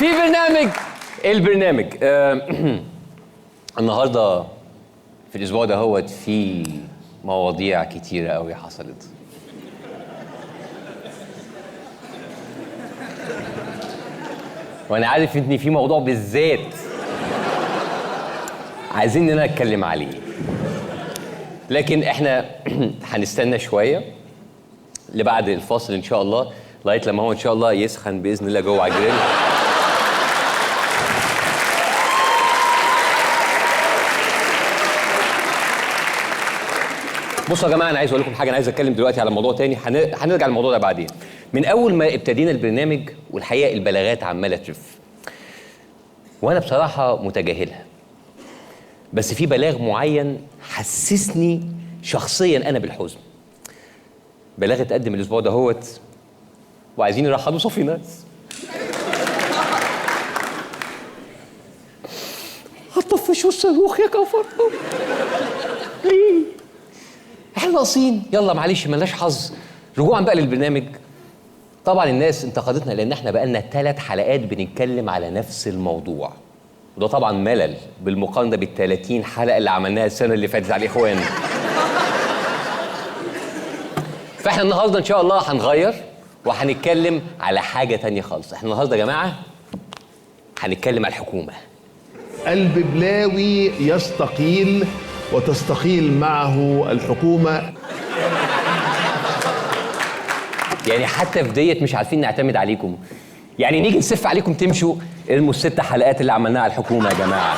في البرنامج النهارده في الاسبوع ده هو في مواضيع كتيره قوي حصلت. وانا عارف ان في موضوع بالذات عايزين ان انا اتكلم عليه، لكن احنا هنستنى شويه لبعد الفاصل ان شاء الله، لغايه لما هو ان شاء الله يسخن باذن الله جوه على الجريل. بصوا يا جماعه، انا عايز اقول لكم حاجه، انا عايز اتكلم دلوقتي على موضوع تاني، هنرجع للموضوع ده بعدين. من اول ما ابتدينا البرنامج والحقيقه البلاغات عماله ترف، وانا بصراحه متجاهلها، بس في بلاغ معين حسسني شخصيا انا بالحزن. بلاغ اتقدم الاسبوع ده هوت وعايزين يرحبوا صافي ناس. هتطفشوا الصاروخ يا كفر ليه؟ احنا ناقصين، يلا معلش ملناش حظ. رجوعا بقى للبرنامج، طبعا الناس انتقدتنا لان احنا بقالنا 3 حلقات بنتكلم على نفس الموضوع، وده طبعا ملل بالمقارنه بال30 حلقه اللي عملناها السنه اللي فاتت على الاخوان. فاحنا النهارده ان شاء الله هنغير وهنتكلم على حاجه تانية خالص. احنا النهارده يا جماعه هنتكلم على الحكومه. الببلاوي يستقيل وتستقيل معه الحكومه. يعني حتى في ديت مش عارفين نعتمد عليكم، يعني نيجي نسف عليكم تمشوا ارموا ال6 حلقات اللي عملناها على الحكومه يا جماعه.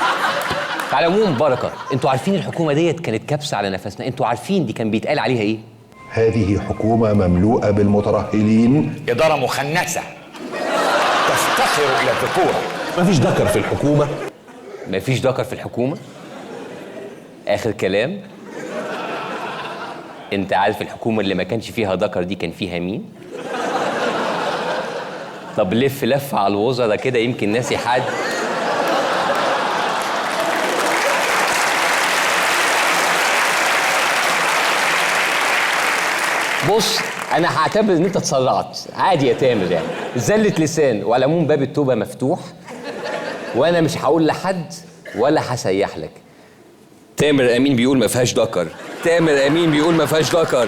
على العموم بركه، انتوا عارفين الحكومه ديت كانت كبسه على نفسنا، انتوا عارفين دي كان بيتقال عليها ايه؟ هذه حكومه مملوءه بالمترهلين، اداره مخنثه تفتخر الى الذكوره. مفيش ذكر في الحكومه. مفيش ذكر في الحكومه؟ اخر كلام. انت عارف الحكومه اللي ما كانش فيها ذكر دي كان فيها مين؟ طب لف على الوزراء كده يمكن ناسي حد. بص انا هعتبر ان انت اتسرعت عادي يا تامر، يعني زلة لسان، وعلى العموم باب التوبه مفتوح وانا مش هقول لحد ولا هسيح لك. تامر امين بيقول ما فيهاش ذكر، تامر امين بيقول ما فيهاش ذكر.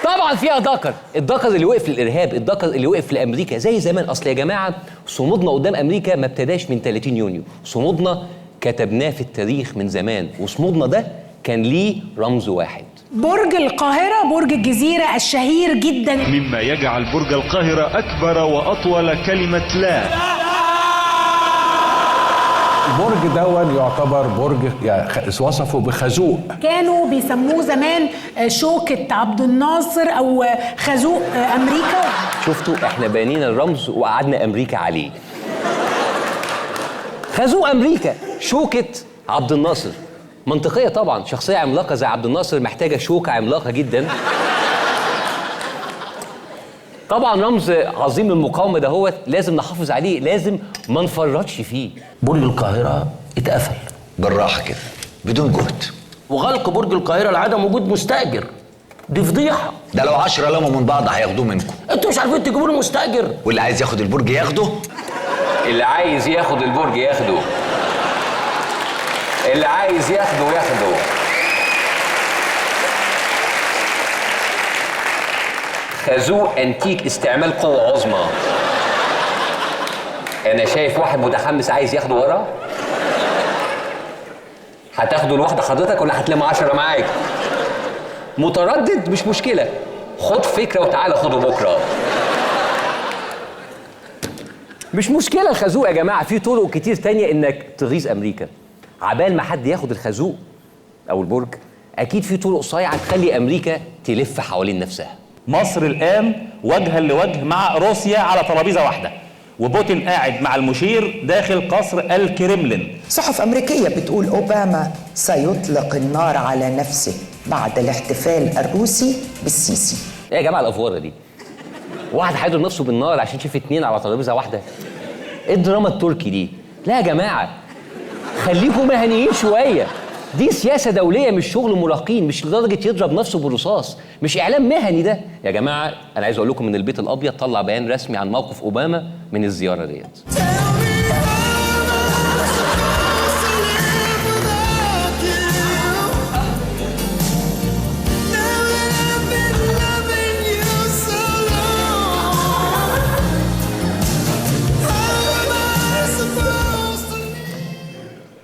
طبعا فيها ذكر، الذكر اللي وقف للارهاب، الذكر اللي وقف لامريكا زي زمان. اصل يا جماعه صمودنا قدام امريكا ما ابتداش من 30 يونيو، صمودنا كتبناه في التاريخ من زمان، وصمودنا ده كان ليه رمز واحد. برج القاهرة، برج الجزيرة الشهير جدا، مما يجعل برج القاهرة أكبر وأطول كلمة لا. البرج دون يعتبر برج وصفه بخازوق، كانوا بيسموه زمان شوكة عبد الناصر أو خازوق أمريكا. شفتوا احنا بانينا الرمز وقعدنا أمريكا عليه. خازوق أمريكا، شوكة عبد الناصر، منطقية طبعا، شخصية عملاقة زي عبد الناصر محتاجة شوكة عملاقة جدا. طبعا رمز عظيم للمقاومة ده هو لازم نحافظ عليه، لازم ما نفرطش فيه. برج القاهرة اتقفل بالراحه كده بدون جهد، وغلق برج القاهرة لعدم وجود مستأجر، دي فضيحة. ده لو 10 لموا من بعض هياخدوه منكم، انتوا مش عارفين تجيبوا له مستأجر. واللي عايز ياخد البرج ياخده. اللي عايز ياخد البرج ياخده، اللي عايز ياخده ياخده. خازوق انتيك استعمال قوة عظمى. انا شايف واحد متحمس عايز ياخده ورا. هتاخده لوحده حضرتك ولا هتلم 10 معاك؟ متردد مش مشكلة، خد فكرة وتعالى خده بكرة. مش مشكلة الخازوق يا جماعة، في طرق كتير تانية انك تغيظ امريكا. عبال ما حد ياخد الخازوق او البرج اكيد في طرق صايعة تخلي امريكا تلف حوالين نفسها. مصر الآن وجها لوجه مع روسيا على ترابيزة واحدة، وبوتين قاعد مع المشير داخل قصر الكريملين. صحف أمريكية بتقول أوباما سيطلق النار على نفسه بعد الاحتفال الروسي بالسيسي. ايه يا جماعة الأفوارة دي؟ واحد هيضرب نفسه بالنار عشان شاف 2 على ترابيزة واحدة؟ ايه الدراما التركي دي؟ لا يا جماعة خليكم مهنيين شوية. دي سياسه دوليه مش شغل مراهقين، مش لدرجه يضرب نفسه بالرصاص، مش اعلام مهني ده يا جماعه. انا عايز اقول لكم ان البيت الابيض طلع بيان رسمي عن موقف اوباما من الزياره ديت.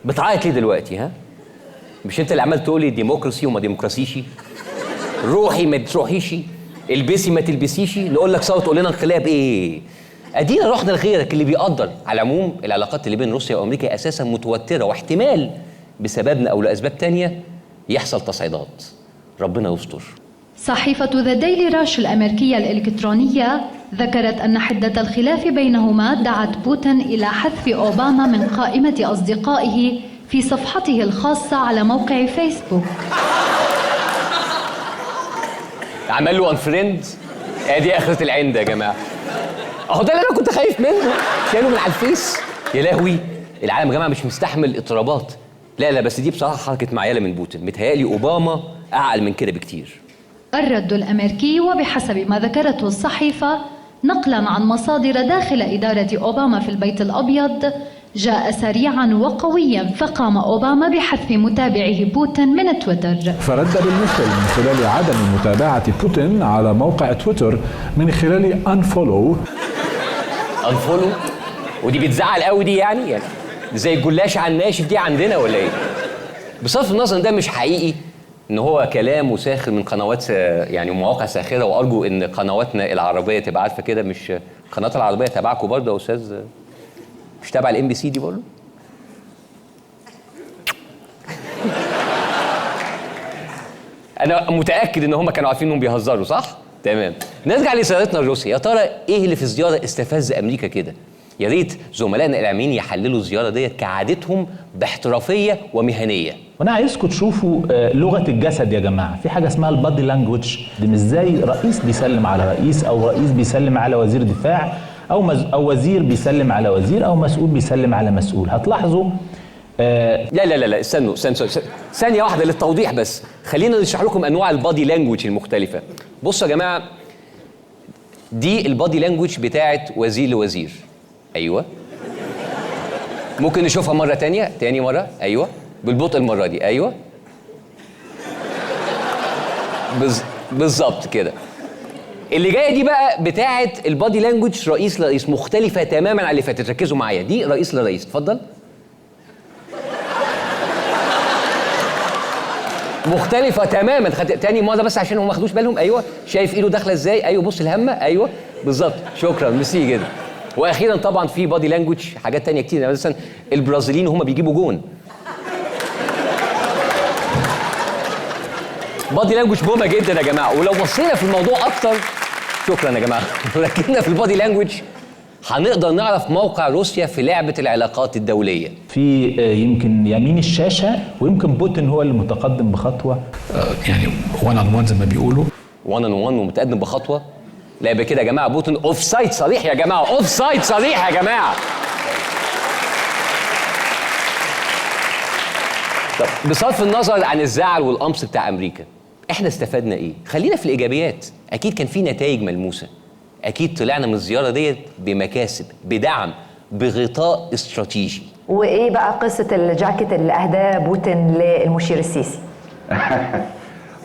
بتعيط ليه دلوقتي ها؟ مش انت اللي عمال تقولي ديمقراسي وما ديمقراسيش؟ روحي ما تروحيش، البسي ما تلبسيش، نقول لك ثوره تقول لنا انقلاب ايه؟ ادينا رحنا لغيرك اللي بيقدر. على العموم العلاقات اللي بين روسيا وامريكا اساسا متوتره، واحتمال بسببنا او لاسباب تانية يحصل تصعيدات. ربنا يستر. صحيفة ذا ديلي راش الأمريكية الإلكترونية ذكرت أن حدة الخلاف بينهما دعت بوتين إلى حذف أوباما من قائمة أصدقائه في صفحته الخاصة على موقع فيسبوك. عمل له انفريند. ادي اخرة العند يا جماعة. اهو ده اللي انا كنت خايف منه، شايله من على الفيس. يا لهوي، العالم يا جماعة مش مستحمل اضطرابات. لا بس دي بصراحة حركة معيلة من بوتين، متهيألي أوباما أعقل من كده بكتير. الرد الأمريكي وبحسب ما ذكرته الصحيفة نقلا عن مصادر داخل إدارة أوباما في البيت الأبيض جاء سريعا وقويا، فقام أوباما بحذف متابعه بوتين من تويتر. فرد بالمثل من خلال عدم متابعة بوتين على موقع تويتر من خلال انفولو. ودي بتزعل قوي دي يعني زي الجلاش على الناشف دي عندنا ولا ايه؟ بصرف النظر ده مش حقيقي، ان هو كلام وساخر من قنوات يعني مواقع ساخره، وارجو ان قنواتنا العربيه تبقى عارفه كده. مش القناه العربيه تبعكم برضه يا استاذ؟ مش تبع الام بي سي دي برضه؟ انا متاكد ان هم كانوا عارفين انهم بيهزروا، صح؟ تمام. نرجع لزيارتنا لروسيا. يا ترى ايه اللي في الزياره استفز امريكا كده؟ يا ريت زملائنا الاعلاميين يحللوا الزياره ديت كعادتهم باحترافيه ومهنيه. وانا عايزكم تشوفوا لغه الجسد يا جماعه. في حاجه اسمها البادي لانجوج، دي مش زي رئيس بيسلم على رئيس، او رئيس بيسلم على وزير دفاع، او وزير بيسلم على وزير، او مسؤول بيسلم على مسؤول. هتلاحظوا لا استنوا ثانيه واحده للتوضيح بس. خلينا نشرح لكم انواع البادي لانجوج المختلفه. بصوا يا جماعه، دي البادي لانجوج بتاعت وزير لوزير. ايوه، ممكن نشوفها مره تاني مره. ايوه، بالبطء المره دي. ايوه بالظبط كده. اللي جايه دي بقى بتاعت البادي لانجوج رئيس لرئيس، مختلفه تماما عن اللي فاتت. ركزوا معايا، دي رئيس لرئيس. اتفضل. مختلفة تماما. تاني مرة بس عشان هم ما خدوش بالهم. ايوه، شايف ايده داخلة ازاي؟ ايوه، بص الهمة. ايوه بالظبط، شكرا، ميرسي جدا. واخيرا طبعا في بادي لانجوج حاجات تانية كتير، يعني مثلا البرازيليين هم بيجيبوا جون. بادي لانجوج مهمة جدا يا جماعة. ولو بصينا في الموضوع اكتر، شكرا يا جماعة، ركزنا في البادي لانجوج هنقدر نعرف موقع روسيا في لعبة العلاقات الدولية. في يمكن يمين الشاشة، ويمكن بوتين هو اللي متقدم بخطوة، يعني 1 on 1 زي ما بيقولوا. 1 on 1 ومتقدم بخطوة. لا يبقى كده يا جماعة بوتين اوف سايد صريح يا جماعة، اوف سايد صريح يا جماعة. طب بصرف النظر عن الزعل والقمص بتاع أمريكا، احنا استفدنا ايه؟ خلينا في الإيجابيات. أكيد كان في نتائج ملموسة. أكيد طلعنا من الزيارة ديت بمكاسب، بدعم، بغطاء استراتيجي. وإيه بقى قصة الجاكيت اللي أهداه بوتين للمشير السيسي؟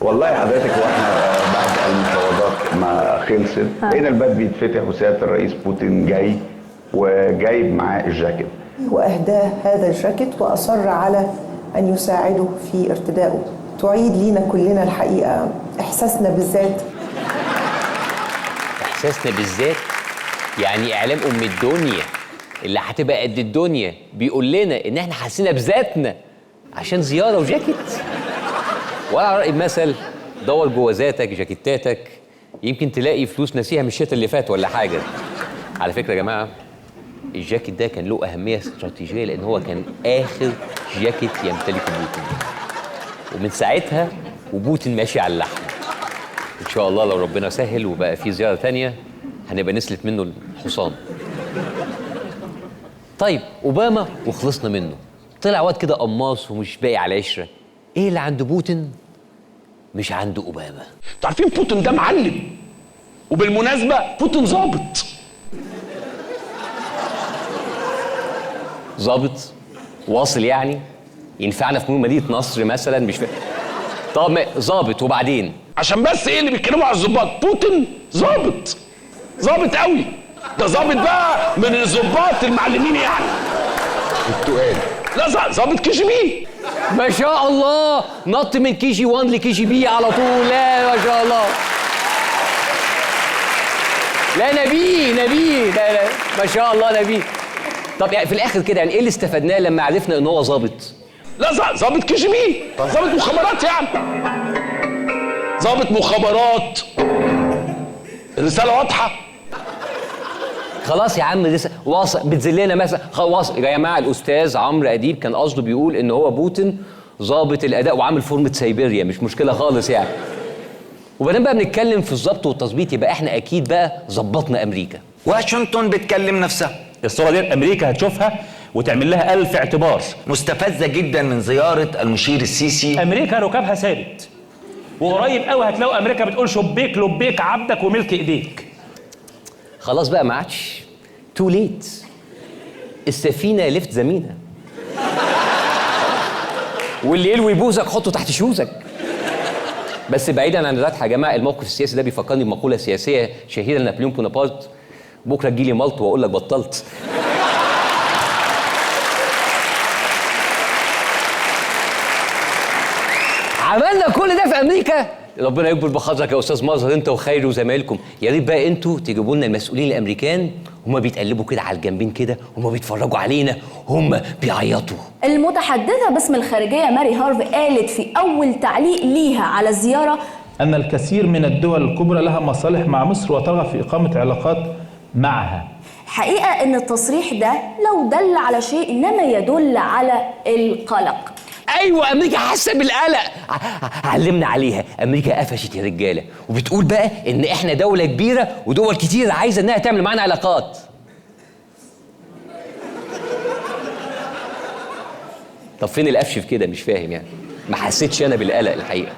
والله حضرتك واحنا بعد المفاوضات ما خلصت لقينا الباب بيتفتح وسيادة الرئيس بوتين جاي وجايب معاه الجاكيت، وأهداه هذا الجاكيت وأصر على أن يساعده في ارتدائه. تعيد لينا كلنا الحقيقة إحساسنا بالذات. إحساسنا بالذات يعني إعلام أم الدنيا اللي هتبقى قد الدنيا بيقول لنا إن إحنا حسينا بذاتنا عشان زيارة وجاكيت. ولا على رأي المثل، دور جوه ذاتك جاكيتاتك، يمكن تلاقي فلوس ناسيها من الشتاء اللي فات ولا حاجة. على فكرة يا جماعة، الجاكيت ده كان له أهمية استراتيجية، لأن هو كان آخر جاكيت يمتلكه بوتين، ومن ساعتها وبوتين ماشي على اللحم. إن شاء الله لو ربنا سهل وبقى في زيارة تانية هنبقى نسلت منه الحصان. طيب أوباما وخلصنا منه، طلع واد كده قماص ومش باقي على عشرة. ايه اللي عند بوتين مش عند اوباما؟ انتوا عارفين بوتين ده معلم، وبالمناسبه بوتين ظابط. ظابط واصل يعني ينفعنا في مدينه نصر مثلا؟ مش فاهم. طب ظابط وبعدين؟ عشان بس ايه اللي بيتكلموا على الظباط، بوتين ظابط ظابط قوي، ده ظابط بقى من الظباط المعلمين يعني. التقال. لا ظابط كي جي بي. ما شاء الله، نط من كي جي 1 لكي جي بي على طول. لا ما شاء الله، لا نبيه لا ما شاء الله نبيه. طب يعني في الاخر كده يعني ايه اللي استفدناه لما عرفنا ان هو ظابط؟ لا ظابط كي جي بي، ظابط مخابرات يعني، ظابط مخابرات. الرساله واضحه. خلاص يا عم لسه واصل بتذلنا مثلا. خلاص يا جماعه، الاستاذ عمرو اديب كان قصده بيقول ان هو بوتين ظابط الاداء وعامل فورمه سيبيريا، مش مشكله خالص يعني. وبعدين بقى بنتكلم في الظبط والتظبيط، يبقى احنا اكيد بقى ظبطنا امريكا. واشنطن بتكلم نفسها. الصوره دي امريكا هتشوفها وتعمل لها 1000 اعتبار. مستفزه جدا من زياره المشير السيسي. امريكا ركابها ثابت، وقريب قوي هتلاقوا امريكا بتقول شبيك لبيك عبدك وملك ايديك. خلاص بقى ما عادش تو ليت، السفينه لفت زمينه، واللي يلوي بوزك حطه تحت شوزك. بس بعيدا عن الردح يا جماعه، الموقف السياسي ده بيفكرني بمقوله سياسيه شهيره لنابليون بونابرت: بكره تجيلي ملط واقول لك بطلت. عملنا كل ده في امريكا. ربنا يكبر بخاطرك يا استاذ مظهر، انت وخيري وزمايلكم. يا ريت بقى انتوا تجيبوا لنا المسؤولين الامريكان، هم بيتقلبوا كده على الجنبين كده، هم بيتفرجوا علينا، هم بيعيطوا. المتحدثه باسم الخارجيه ماري هارف قالت في اول تعليق ليها على الزياره أن الكثير من الدول الكبرى لها مصالح مع مصر وترغب في إقامة علاقات معها. حقيقه ان التصريح ده لو دل على شيء انما يدل على القلق. ايوه امريكا حاسه بالقلق، علمنا عليها. امريكا قفشت يا رجاله، وبتقول بقى ان احنا دوله كبيره ودول كتير عايزه انها تعمل معانا علاقات. طب فين القفش في كده؟ مش فاهم يعني، ما حسيتش انا بالقلق الحقيقه.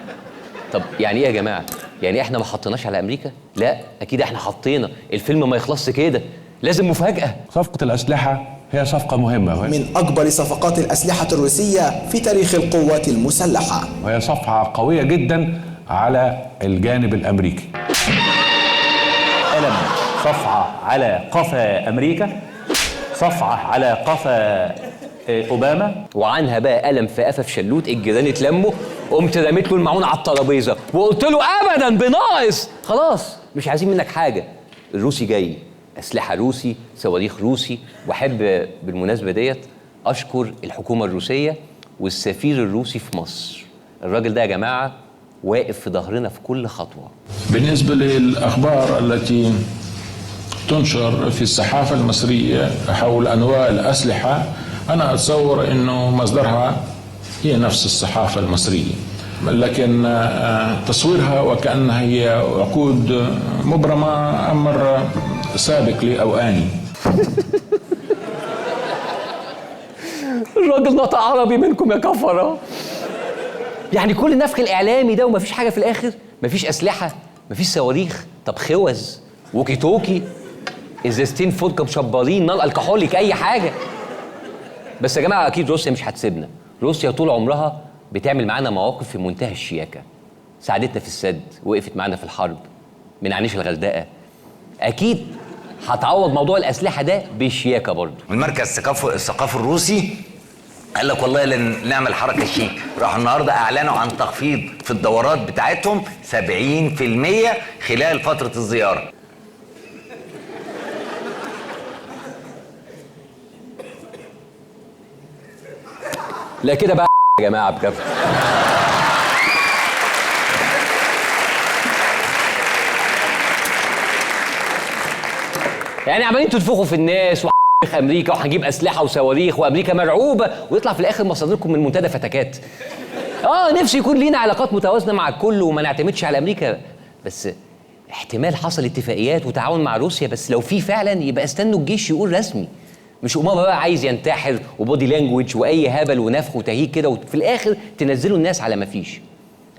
طب يعني ايه يا جماعه؟ يعني احنا ما حطيناش على امريكا؟ لا اكيد احنا حطينا. الفيلم ما يخلصش كده، لازم مفاجاه. صفقه الاسلحه هي صفقة مهمة، من أكبر صفقات الأسلحة الروسية في تاريخ القوات المسلحة، وهي صفحة قوية جدا على الجانب الأمريكي. قلم صفعة على قفا أمريكا، صفعة على قفا أوباما، وعنها بقى قلم في قفا في شلوت. الجيران اتلموا، قمت رميت له المعون على الترابيزة وقلت له أبدا بناقص، خلاص مش عايزين منك حاجة. الروسي جاي، أسلحة روسي، صواريخ روسي. وأحب بالمناسبة ديت أشكر الحكومة الروسية والسفير الروسي في مصر. الراجل ده يا جماعة واقف في ظهرنا في كل خطوة. بالنسبة للأخبار التي تنشر في الصحافة المصرية حول أنواع الأسلحة، أنا أتصور أنه مصدرها هي نفس الصحافة المصرية، لكن تصويرها وكأنها هي عقود مبرمة أمر سابق لأواني. الراجل نطق عربي منكم يا كفرة. يعني كل النفخ الإعلامي ده ومفيش حاجة في الآخر؟ مفيش أسلحة، مفيش صواريخ، طب خوذ، ووكي توكي، ازازتين فودكا مشبرين، نار الكحوليك، أي حاجة. بس يا جماعة أكيد روسيا مش هتسيبنا. روسيا طول عمرها بتعمل معانا مواقف في منتهى الشياكة. ساعدتنا في السد، وقفت معانا في الحرب، من عنيش الغردقة. أكيد هتعوض موضوع الأسلحة ده بشياكة برضه. المركز الثقافي الروسي قال لك والله لن نعمل حركة شيك، راحوا النهارده أعلنوا عن تخفيض في الدورات بتاعتهم 70% خلال فترة الزيارة. لا كده بقى يا جماعة بجد. يعني عمالين تنفخوا في الناس امريكا وهنجيب اسلحه وصواريخ وامريكا مرعوبه، ويطلع في الاخر مصادركم من منتدى فتكات. نفسي يكون لينا علاقات متوازنه مع الكل وما نعتمدش على امريكا، بس احتمال حصل اتفاقيات وتعاون مع روسيا، بس لو في فعلا يبقى استنوا الجيش يقول رسمي. مش أوباما بقى عايز ينتحر وبودي لانجوج واي هبل ونفخ وتهيج كده وفي الاخر تنزلوا الناس على ما فيش.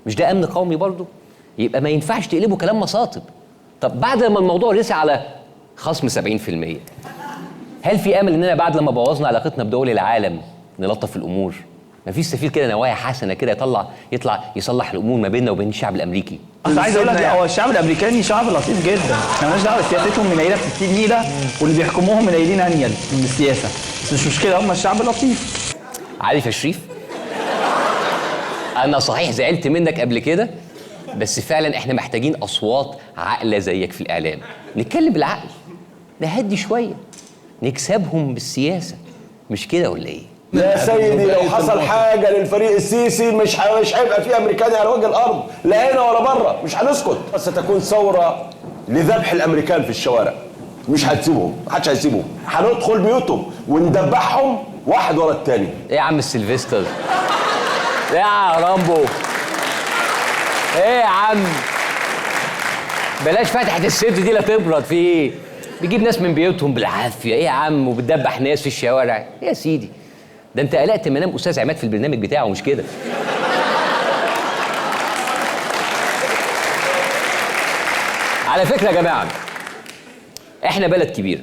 مش ده امن قومي برضه؟ يبقى ما ينفعش تقلبوا كلام مصاطب. طب بعد لما الموضوع رسي على خصم 70%، هل في امل اننا بعد لما بوظنا علاقتنا بدول العالم نلطف الامور؟ مفيش سفير كده نوايا حسنه كده يطلع يصلح الامور ما بيننا وبين الشعب الامريكي؟ بس عايز اقول لك هو الشعب الامريكاني شعب لطيف جدا، احنا مالناش دعوه سياستهم منيله ب 60 نيله واللي بيحكموهم منيلين انيل من السياسه، بس مش مشكله هم الشعب لطيف. عارف يا شريف، انا صحيح زعلت منك قبل كده، بس فعلا احنا محتاجين اصوات عاقله زيك في الاعلام، نتكلم بالعقل، نهدي شويه، نكسبهم بالسياسه، مش كده ولا ايه؟ يا سيدي لو حصل حاجه للفريق السيسي مش هيبقى في امريكاني على وجه الارض، لا هنا ولا بره، مش هنسكت. ستكون ثوره لذبح الامريكان في الشوارع، مش هتسيبهم، محدش هيسيبهم، هندخل بيوتهم وندبحهم واحد ورا التاني. ايه يا عم السيلفستر؟ ايه يا رامبو؟ ايه يا عم؟ بلاش فتحة الصدر دي لا تبرد، في ايه؟ بيجيب ناس من بيوتهم بالعافيه، ايه يا عم؟ وبتدبح ناس في الشوارع، ايه يا سيدي؟ ده انت قلقت منام استاذ عماد في البرنامج بتاعه، مش كده؟ على فكره يا جماعه، احنا بلد كبيره،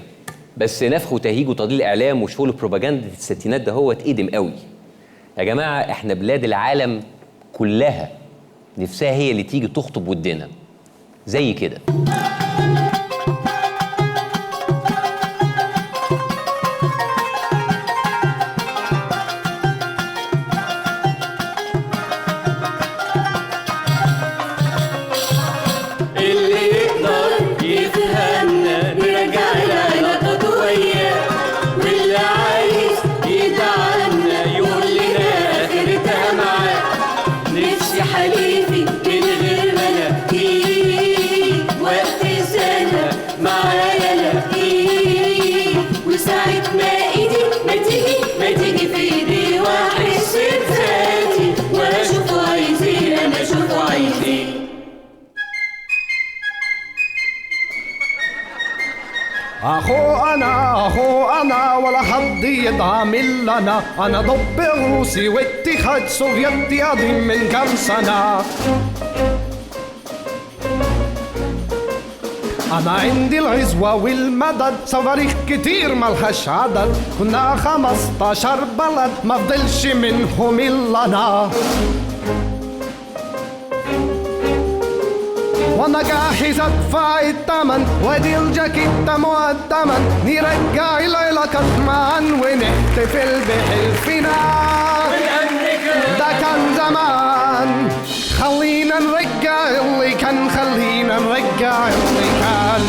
بس نفخ وتهيج وتضليل اعلام وشغل بروباجندا الستينات ده هو اتقدم قوي. يا جماعه احنا بلاد العالم كلها نفسها هي اللي تيجي تخطب ودنا زي كده. أخو أنا ولا حد يدعمل لنا، أنا ضد الروسي واتحاد سوفيتي قديم من كام سنة. أنا عندي العزوة والمدد، صواريخ كتير ملهاش عدد، كنا 15 بلد ما فضلش منهم إلا أنا. وانا جاهز ادفع الثمن وادي الجاكيتة مقدما، نرجع العلاقات معا ونحتفل بحلفنا، ده كان زمان. خلينا نرجع اللي كان، خلينا نرجع اللي كان.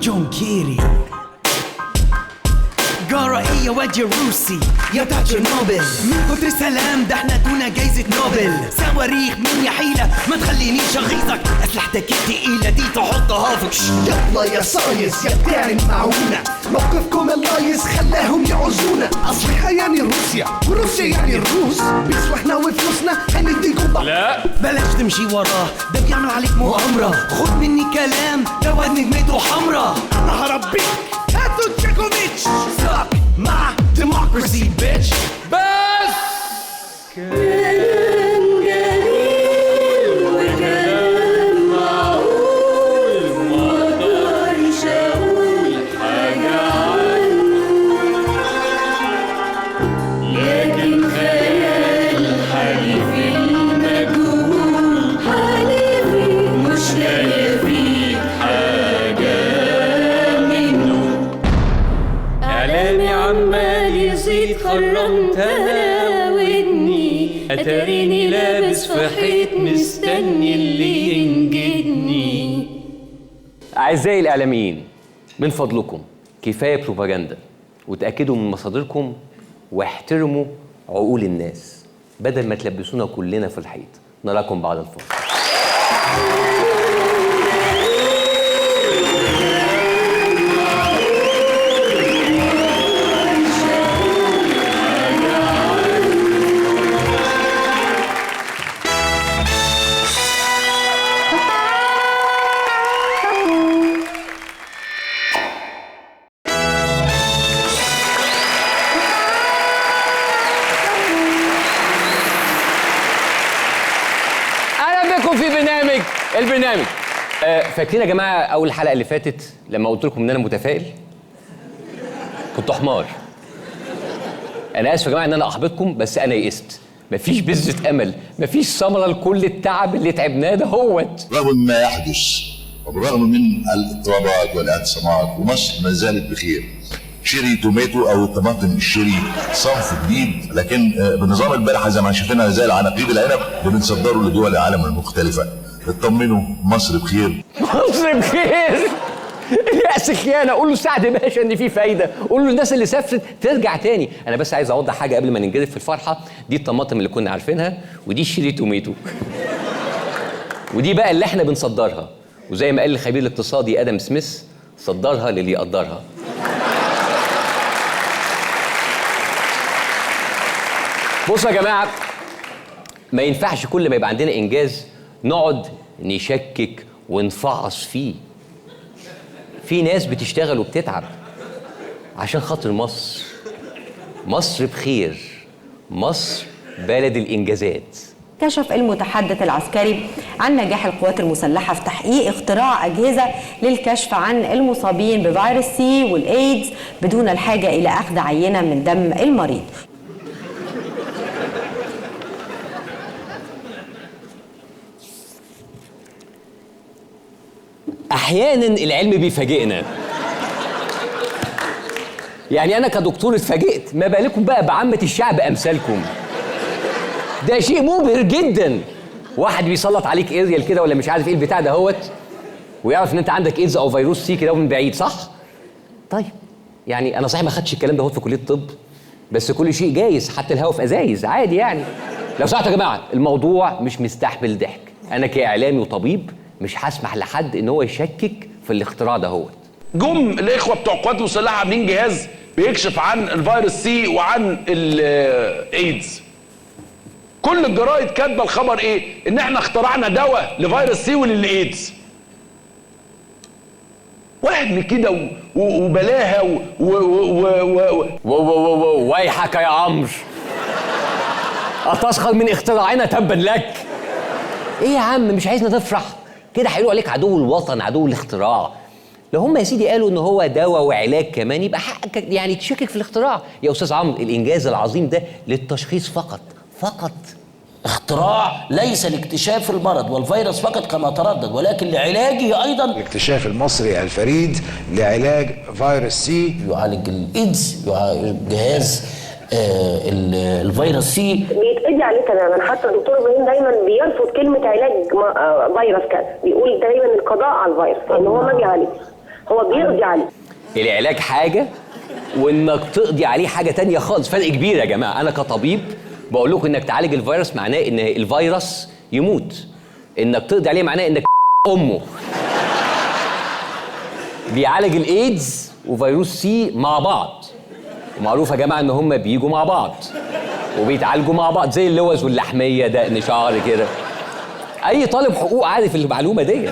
جون كيري جارة ايه يا واد يا روسي يا بتاع تشيرنوبل، من كتر سلام ده احنا دونا جايزة نوبل. صواريخ مين يا حيلة ما تخلينيش اغيظك، اسلحتك التقيلة دي تحطها فوق. يلا يا صايص يا بتاع المعونة، موقفكم اللايص خلاهم يعوزونا. اصلها يعني روسيا وروسيا يعني الروس، بس واحنا وفلوسنا هنديكم ضغط. لا بلاش تمشي وراه، ده بيعمل عليك مؤامرة. خد مني كلام ده واد نجمته حمرا. انا هربيك هاتوا تشيكوفيتش ساك مع ديموكراسي بيتش. بس كان جميل وكان معقول، ما اقدرش اقول حاجة عنه، لكن خيال حليفي المجهول، حليفي مش لاقي فيك حاجة منه. إعلامي عمال يزيد خرمت أنا ودني، أتاريني لابس في حيط مستني اللي ينجدني. اعزائي الاعلاميين، من فضلكم كفايه بروباجندا، وتاكدوا من مصادركم واحترموا عقول الناس بدل ما تلبسونا كلنا في الحيط. نراكم بعد الفاصل. البرنامج فاكرين يا جماعه اول حلقه اللي فاتت لما قلت لكم ان انا متفائل؟ كنت حمار. انا اسف يا جماعه ان انا احبطكم، بس انا يئست. مفيش بذره امل، مفيش ثمره لكل التعب اللي تعبناه ده هوت. رغم ما يحدث وبالرغم من الاضطرابات والاعتصامات، ومصر ما زالت بخير. شيري توميتو او الطماطم الشيري صنف جديد، لكن بنظام البلحه زي ما شفنا زي العناقيد العنب اللي بنصدره لدول العالم المختلفه. اطمنوا مصر بخير. مصر بخير؟ اليأس خيانه. قول له سعد باشا ان في فايده، قول له الناس اللي سافرت ترجع تاني. انا بس عايز اوضح حاجه قبل ما ننجرف في الفرحه. دي الطماطم اللي كنا عارفينها، ودي الشيري توميتو، ودي بقى اللي احنا بنصدرها، وزي ما قال الخبير الاقتصادي ادم سميث، صدرها للي يقدرها. بصوا يا جماعه، ما ينفعش كل ما يبقى عندنا انجاز نقعد نشكك ونفعص فيه. في ناس بتشتغل وبتتعب عشان خاطر مصر. مصر بخير، مصر بلد الانجازات. كشف المتحدث العسكري عن نجاح القوات المسلحة في تحقيق اختراع أجهزة للكشف عن المصابين بفيروس سي والإيدز بدون الحاجة إلى أخذ عينة من دم المريض. احيانا العلم بيفاجئنا. يعني انا كدكتور اتفاجئت، ما بالكم بقى بعامه الشعب امثالكم. ده شيء مبهر جدا. واحد بيسلط عليك اريال كده ولا مش عارف ايه البتاع ده هوت، ويعرف ان انت عندك ايدز او فيروس سي كده من بعيد، صح؟ طيب يعني انا صحيح ما خدتش الكلام ده هوت في كليه الطب، بس كل شيء جايز، حتى الهوا في ازايز عادي يعني. لو سمحتوا يا جماعه، الموضوع مش مستحمل ضحك. انا كاعلامي وطبيب مش هسمح لحد ان هو يشكك في الاختراع ده هوت. جم الاخوه بتوع القوات المسلحه عاملين جهاز بيكشف عن الفيروس سي وعن الايدز. كل الجرايد كاتبه الخبر ايه؟ ان احنا اخترعنا دواء لفيروس سي وللايدز. وهم كده وبلاها ويحك يا عمرو، أتسخر من اختراعنا تبا لك. ايه يا عم، مش عايزنا نفرح كده؟ هيقولوا عليك عدو الوطن، عدو الاختراع. لو هم يا سيدي قالوا ان هو دواء وعلاج كمان، يبقى حقك يعني تشكك في الاختراع. يا استاذ عمرو، الانجاز العظيم ده للتشخيص فقط فقط. اختراع ليس لاكتشاف المرض والفيروس فقط كما تردد، ولكن لعلاجه ايضا. الاكتشاف المصري الفريد لعلاج فيروس سي. يعالج الايدز، جهاز الفيروس سي بيتقضي عليه تماما. حتى الدكتور ابراهيم دايما بيرفض كلمه علاج فيروس كذا، بيقول دايما القضاء على الفيروس، لان هو ما بيعالج، هو بيقضي عليه. العلاج حاجه وانك تقضي عليه حاجه تانية خالص، فرق كبير يا جماعه. انا كطبيب بقول لكم انك تعالج الفيروس معناه ان الفيروس يموت، انك تقضي عليه معناه انك امه. بيعالج الايدز وفيروس سي مع بعض، ومعروف يا جماعه ان هم بيجوا مع بعض وبيتعالجوا مع بعض، زي اللوز واللحميه، دقن شعر كده. اي طالب حقوق عارف المعلومه دي.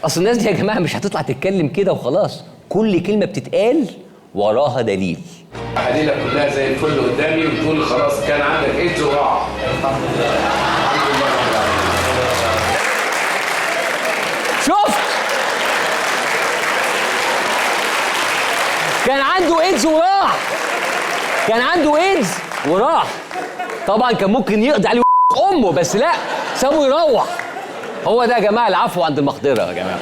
اصل الناس دي يا جماعه مش هتطلع تتكلم كده وخلاص، كل كلمه بتتقال وراها دليل. الحديده كلها زي الفل قدامي، وتقول خلاص كان عندك ايدز وراح. الحمد لله. شفت؟ كان عنده ايدز وراح. كان عنده ايدز وراح. طبعا كان ممكن يقضي عليه امه، بس لا، سابه يروح. هو ده يا جماعه العفو عند المقدره يا جماعه.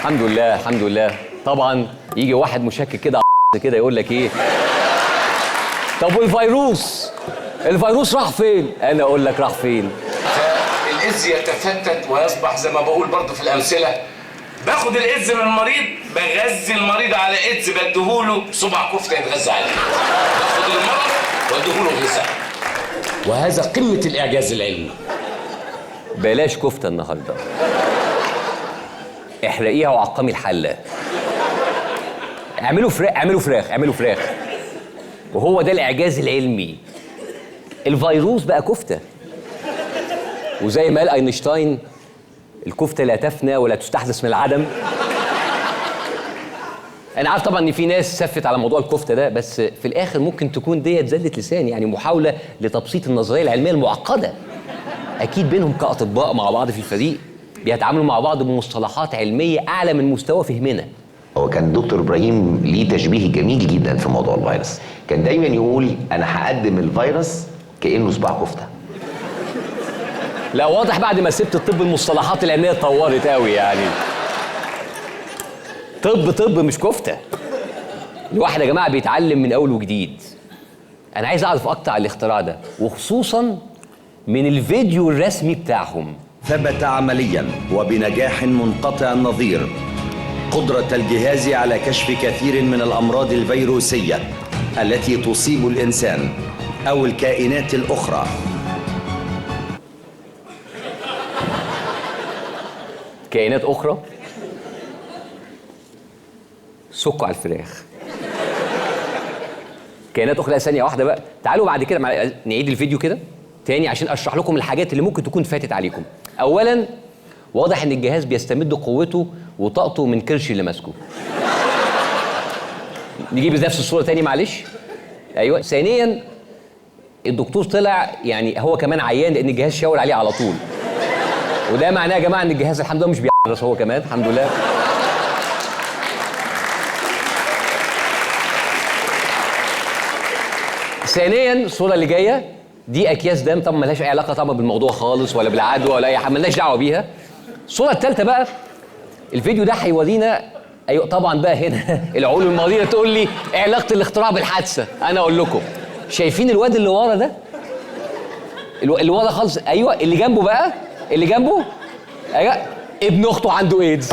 الحمد لله الحمد لله. طبعا يجي واحد مشكك كده كده يقول لك ايه؟ طب والفيروس؟ الفيروس راح فين؟ انا اقول لك راح فين. فالايدز يتفتت ويصبح زي ما بقول برضه في الامثله، باخد الايدز من المريض بغذي المريض على ايدز بديهوله صباع كفته يتغذى عليه. باخد المرض واديهوله غذاء. وهذا قمه الاعجاز العلمي. بلاش كفته النهارده، احرقيها وعقمي الحله. اعملوا فراخ، اعملوا فراخ. وهو ده الاعجاز العلمي. الفيروس بقى كفته، وزي ما قال اينشتاين الكفته لا تفنى ولا تستحدث من العدم. انا عارف طبعا ان في ناس سفت على موضوع الكفته ده، بس في الاخر ممكن تكون ديت زله لسان، يعني محاوله لتبسيط النظريه العلميه المعقده. اكيد بينهم كاطباء مع بعض في الفريق بيتعاملوا مع بعض بمصطلحات علميه اعلى من مستوى فهمنا. هو كان دكتور ابراهيم ليه تشبيه جميل جدا في موضوع الفيروس، كان دايما يقول انا هقدم الفيروس كانه صباع كفته. لا واضح بعد ما سبت الطب المصطلحات العلميه اتطورت قوي يعني. طب مش كفته. الواحد يا جماعه بيتعلم من اول وجديد. انا عايز اعرف اكتر عن الاختراع ده، وخصوصا من الفيديو الرسمي بتاعهم. ثبت عمليا وبنجاح منقطع النظير قدرة الجهاز على كشف كثير من الأمراض الفيروسية التي تصيب الإنسان أو الكائنات الأخرى. كائنات أخرى؟ سكوا على الفراخ. كائنات أخرى. لا ثانية واحدة بقى، تعالوا بعد كده نعيد الفيديو كده تاني عشان أشرح لكم الحاجات اللي ممكن تكون فاتت عليكم. أولاً واضح إن الجهاز بيستمد قوته وطاقته من كرش اللي ماسكه. نجيب نفس الصورة تاني معلش. أيوه. ثانياً الدكتور طلع يعني هو كمان عيان لأن الجهاز شاور عليه على طول. وده معناه يا جماعة إن الجهاز الحمد لله مش بيعرس هو كمان، الحمد لله. ثانياً الصورة اللي جاية دي أكياس دم، طبعا ملهاش أي علاقة طبعا بالموضوع خالص ولا بالعدوى ولا أي حاجة، ملناش دعوة بيها. الصورة الثالثة بقى، الفيديو ده هيورينا ايوه طبعا بقى هنا العقول المريضة تقول لي ايه علاقة الاختراع بالحادثة؟ أنا أقول لكم، شايفين الواد اللي ورا ده؟ اللي ورا خالص، أيوه اللي جنبه بقى، اللي جنبه أيوه ابن أخته عنده إيدز.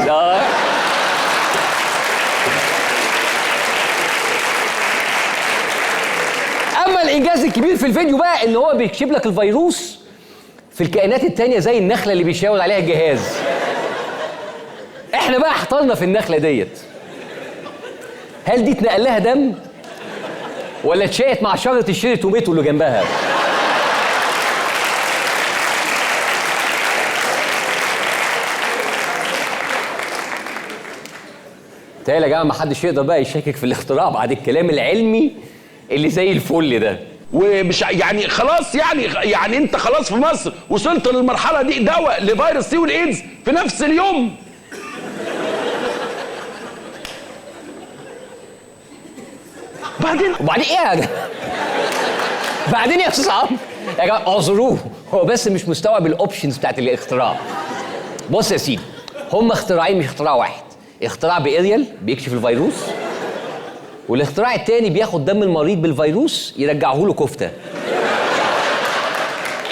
أما الإنجاز الكبير في الفيديو بقى إن هو بيكشف لك الفيروس في الكائنات التانية زي النخلة اللي بيشاور عليها الجهاز. احنا بقى احترنا في النخلة ديت. هل دي اتنقل لها دم؟ ولا اتشقت مع شجرة الشيري توميتو اللي جنبها؟ تالي يا جماعة ما حدش يقدر بقى يشكك في الاختراع بعد الكلام العلمي اللي زي الفل ده. ومش يعني خلاص يعني انت خلاص في مصر وصلت للمرحله دي، دواء لفيروس سي والايدز في نفس اليوم. وبعدين ايه يا جماعه؟ بعدين يا استاذ عمرو يا جماعه اعذروه، هو بس مش مستوعب الاوبشنز بتاعت الاختراع. بص يا سيدي، هم اختراعين مش اختراع واحد. اختراع باريال بيكشف الفيروس، والاختراع التاني بياخد دم المريض بالفيروس يرجعه له كفته.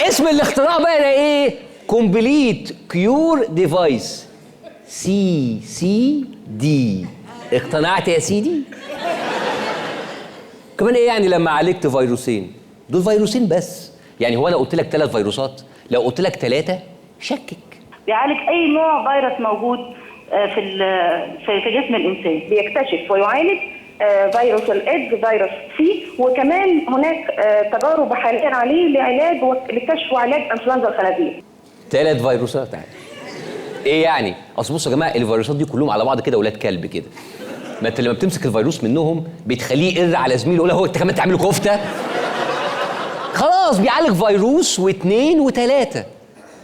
اسم الاختراع بقى ده ايه؟ كومبليت كيور ديفايس، CCD. اقتنعت يا سيدي؟ كمان ايه يعني لما عالجت فيروسين؟ دول فيروسين بس، يعني هو انا قلت لك 3 فيروسات، لو قلت لك 3 شكك. بيعالج اي نوع فيروس موجود في جسم الانسان، بيكتشف ويعالج فيروس الايدز، فيروس سي، وكمان هناك تجارب حاليا عليه لعلاج لكشف وعلاج انفلونزا الخنازير. 3 فيروسات يعني. ايه يعني؟ اصل بصوا يا جماعه الفيروسات دي كلهم على بعض كده ولاد كلب كده. ما انت لما بتمسك الفيروس منهم بتخليه يقر على زميله يقول له هو انت كمان تعمله كفته؟ خلاص بيعالج فيروس واثنين وثلاثه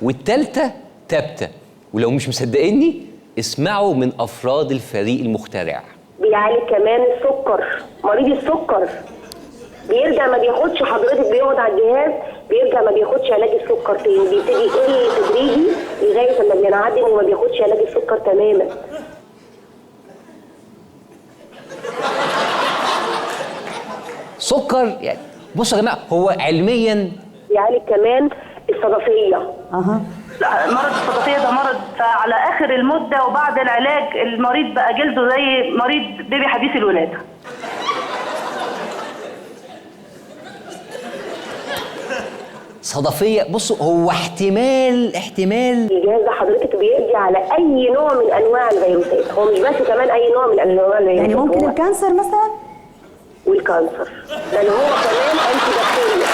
والثالثه ثابته. ولو مش مصدقيني اسمعوا من افراد الفريق المخترع. بيعالج كمان السكر، مريض السكر بيرجع ما بياخدش، حضرتك بيقعد على الجهاز بيرجع ما بياخدش علاج السكر تاني، بيبتدي يقل تدريجي لغايه لما بينعدم وما بياخدش علاج السكر تماما. سكر يعني بصوا يا جماعه، هو علميا يعالج كمان الصدفيه. مرض الصدفيه ده مرض على اخر المده، وبعد العلاج المريض بقى جلده زي مريض بيبي حديث الولاده. صدفيه. بصوا، هو احتمال الجهاز ده حضرتك بيقضي على اي نوع من انواع الفيروسات، هو مش بس كمان اي نوع من انواع الفيروسات، يعني ممكن الكانسر مثلا؟ والكانسر، بل هو كمان انتي بكتيريا.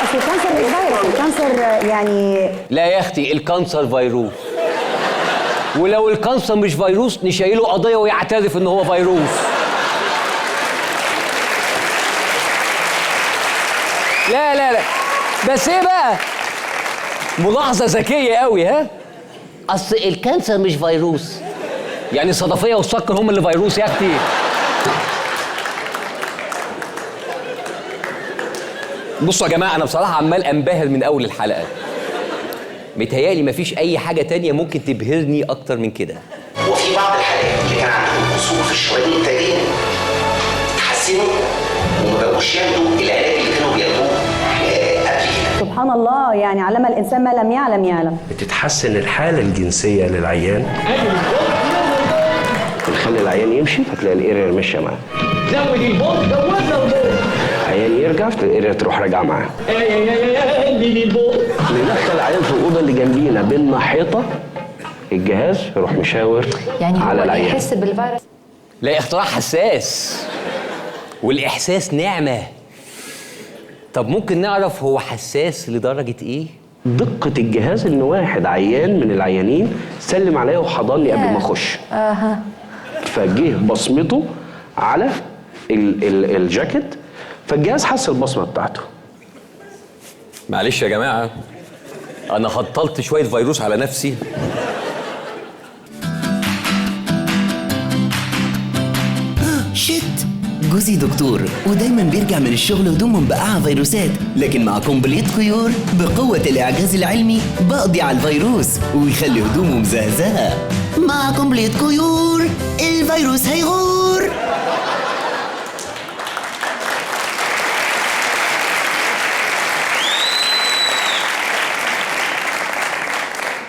اصل الكانسر مش فيروس، الكانسر يعني لا يا اختي، الكانسر فيروس، ولو الكانسر مش فيروس نشيله قضيه ويعترف ان هو فيروس. لا لا لا، بس ايه بقى؟ ملاحظه ذكيه قوي. ها، اصل الكانسر مش فيروس، يعني الصدفيه والسكر هم اللي فيروس يا اختي. بصوا يا جماعه، انا بصراحه عمال انبهر من اول الحلقه. متهيألي مفيش اي حاجه تانية ممكن تبهرني اكتر من كده. وفي بعض الحالات اللي كان عندهم قصور في الشرايين التاليه اتحسنوا وما بقوش ياخدوا العلاج اللي كانوا بياخدوه قبل كده. سبحان الله، يعني علم الانسان ما لم يعلم. بتتحسن الحاله الجنسيه للعيان، بنخلي العيان يمشي فتلاقي الاريا ماشيه معاه. زود البوت، زودنا البوت، عيان يرجع الاريا تروح راجعه معاه. البوت ندخل العيان في الاوضه اللي جنبينا بينا حيطه، الجهاز يروح مشاور يعني على العيان. يحس بالفيروس. لا، اختراع حساس، والاحساس نعمه. طب ممكن نعرف هو حساس لدرجه ايه؟ دقه الجهاز ان واحد عيان من العيانين سلم عليا وحضني قبل ما اخش. فجه بصمته على الجاكيت، فالجهاز حس البصمه بتاعته. معلش يا جماعه، انا هطلت شويه فيروس على نفسي. شت، جوزي دكتور ودايما بيرجع من الشغل هدومه مبقعه فيروسات، لكن مع كومبليت كيور بقوه الاعجاز العلمي بقضي على الفيروس ويخلي هدومه مزهزهه. مع كومبليت كيور الفيروس هيغور.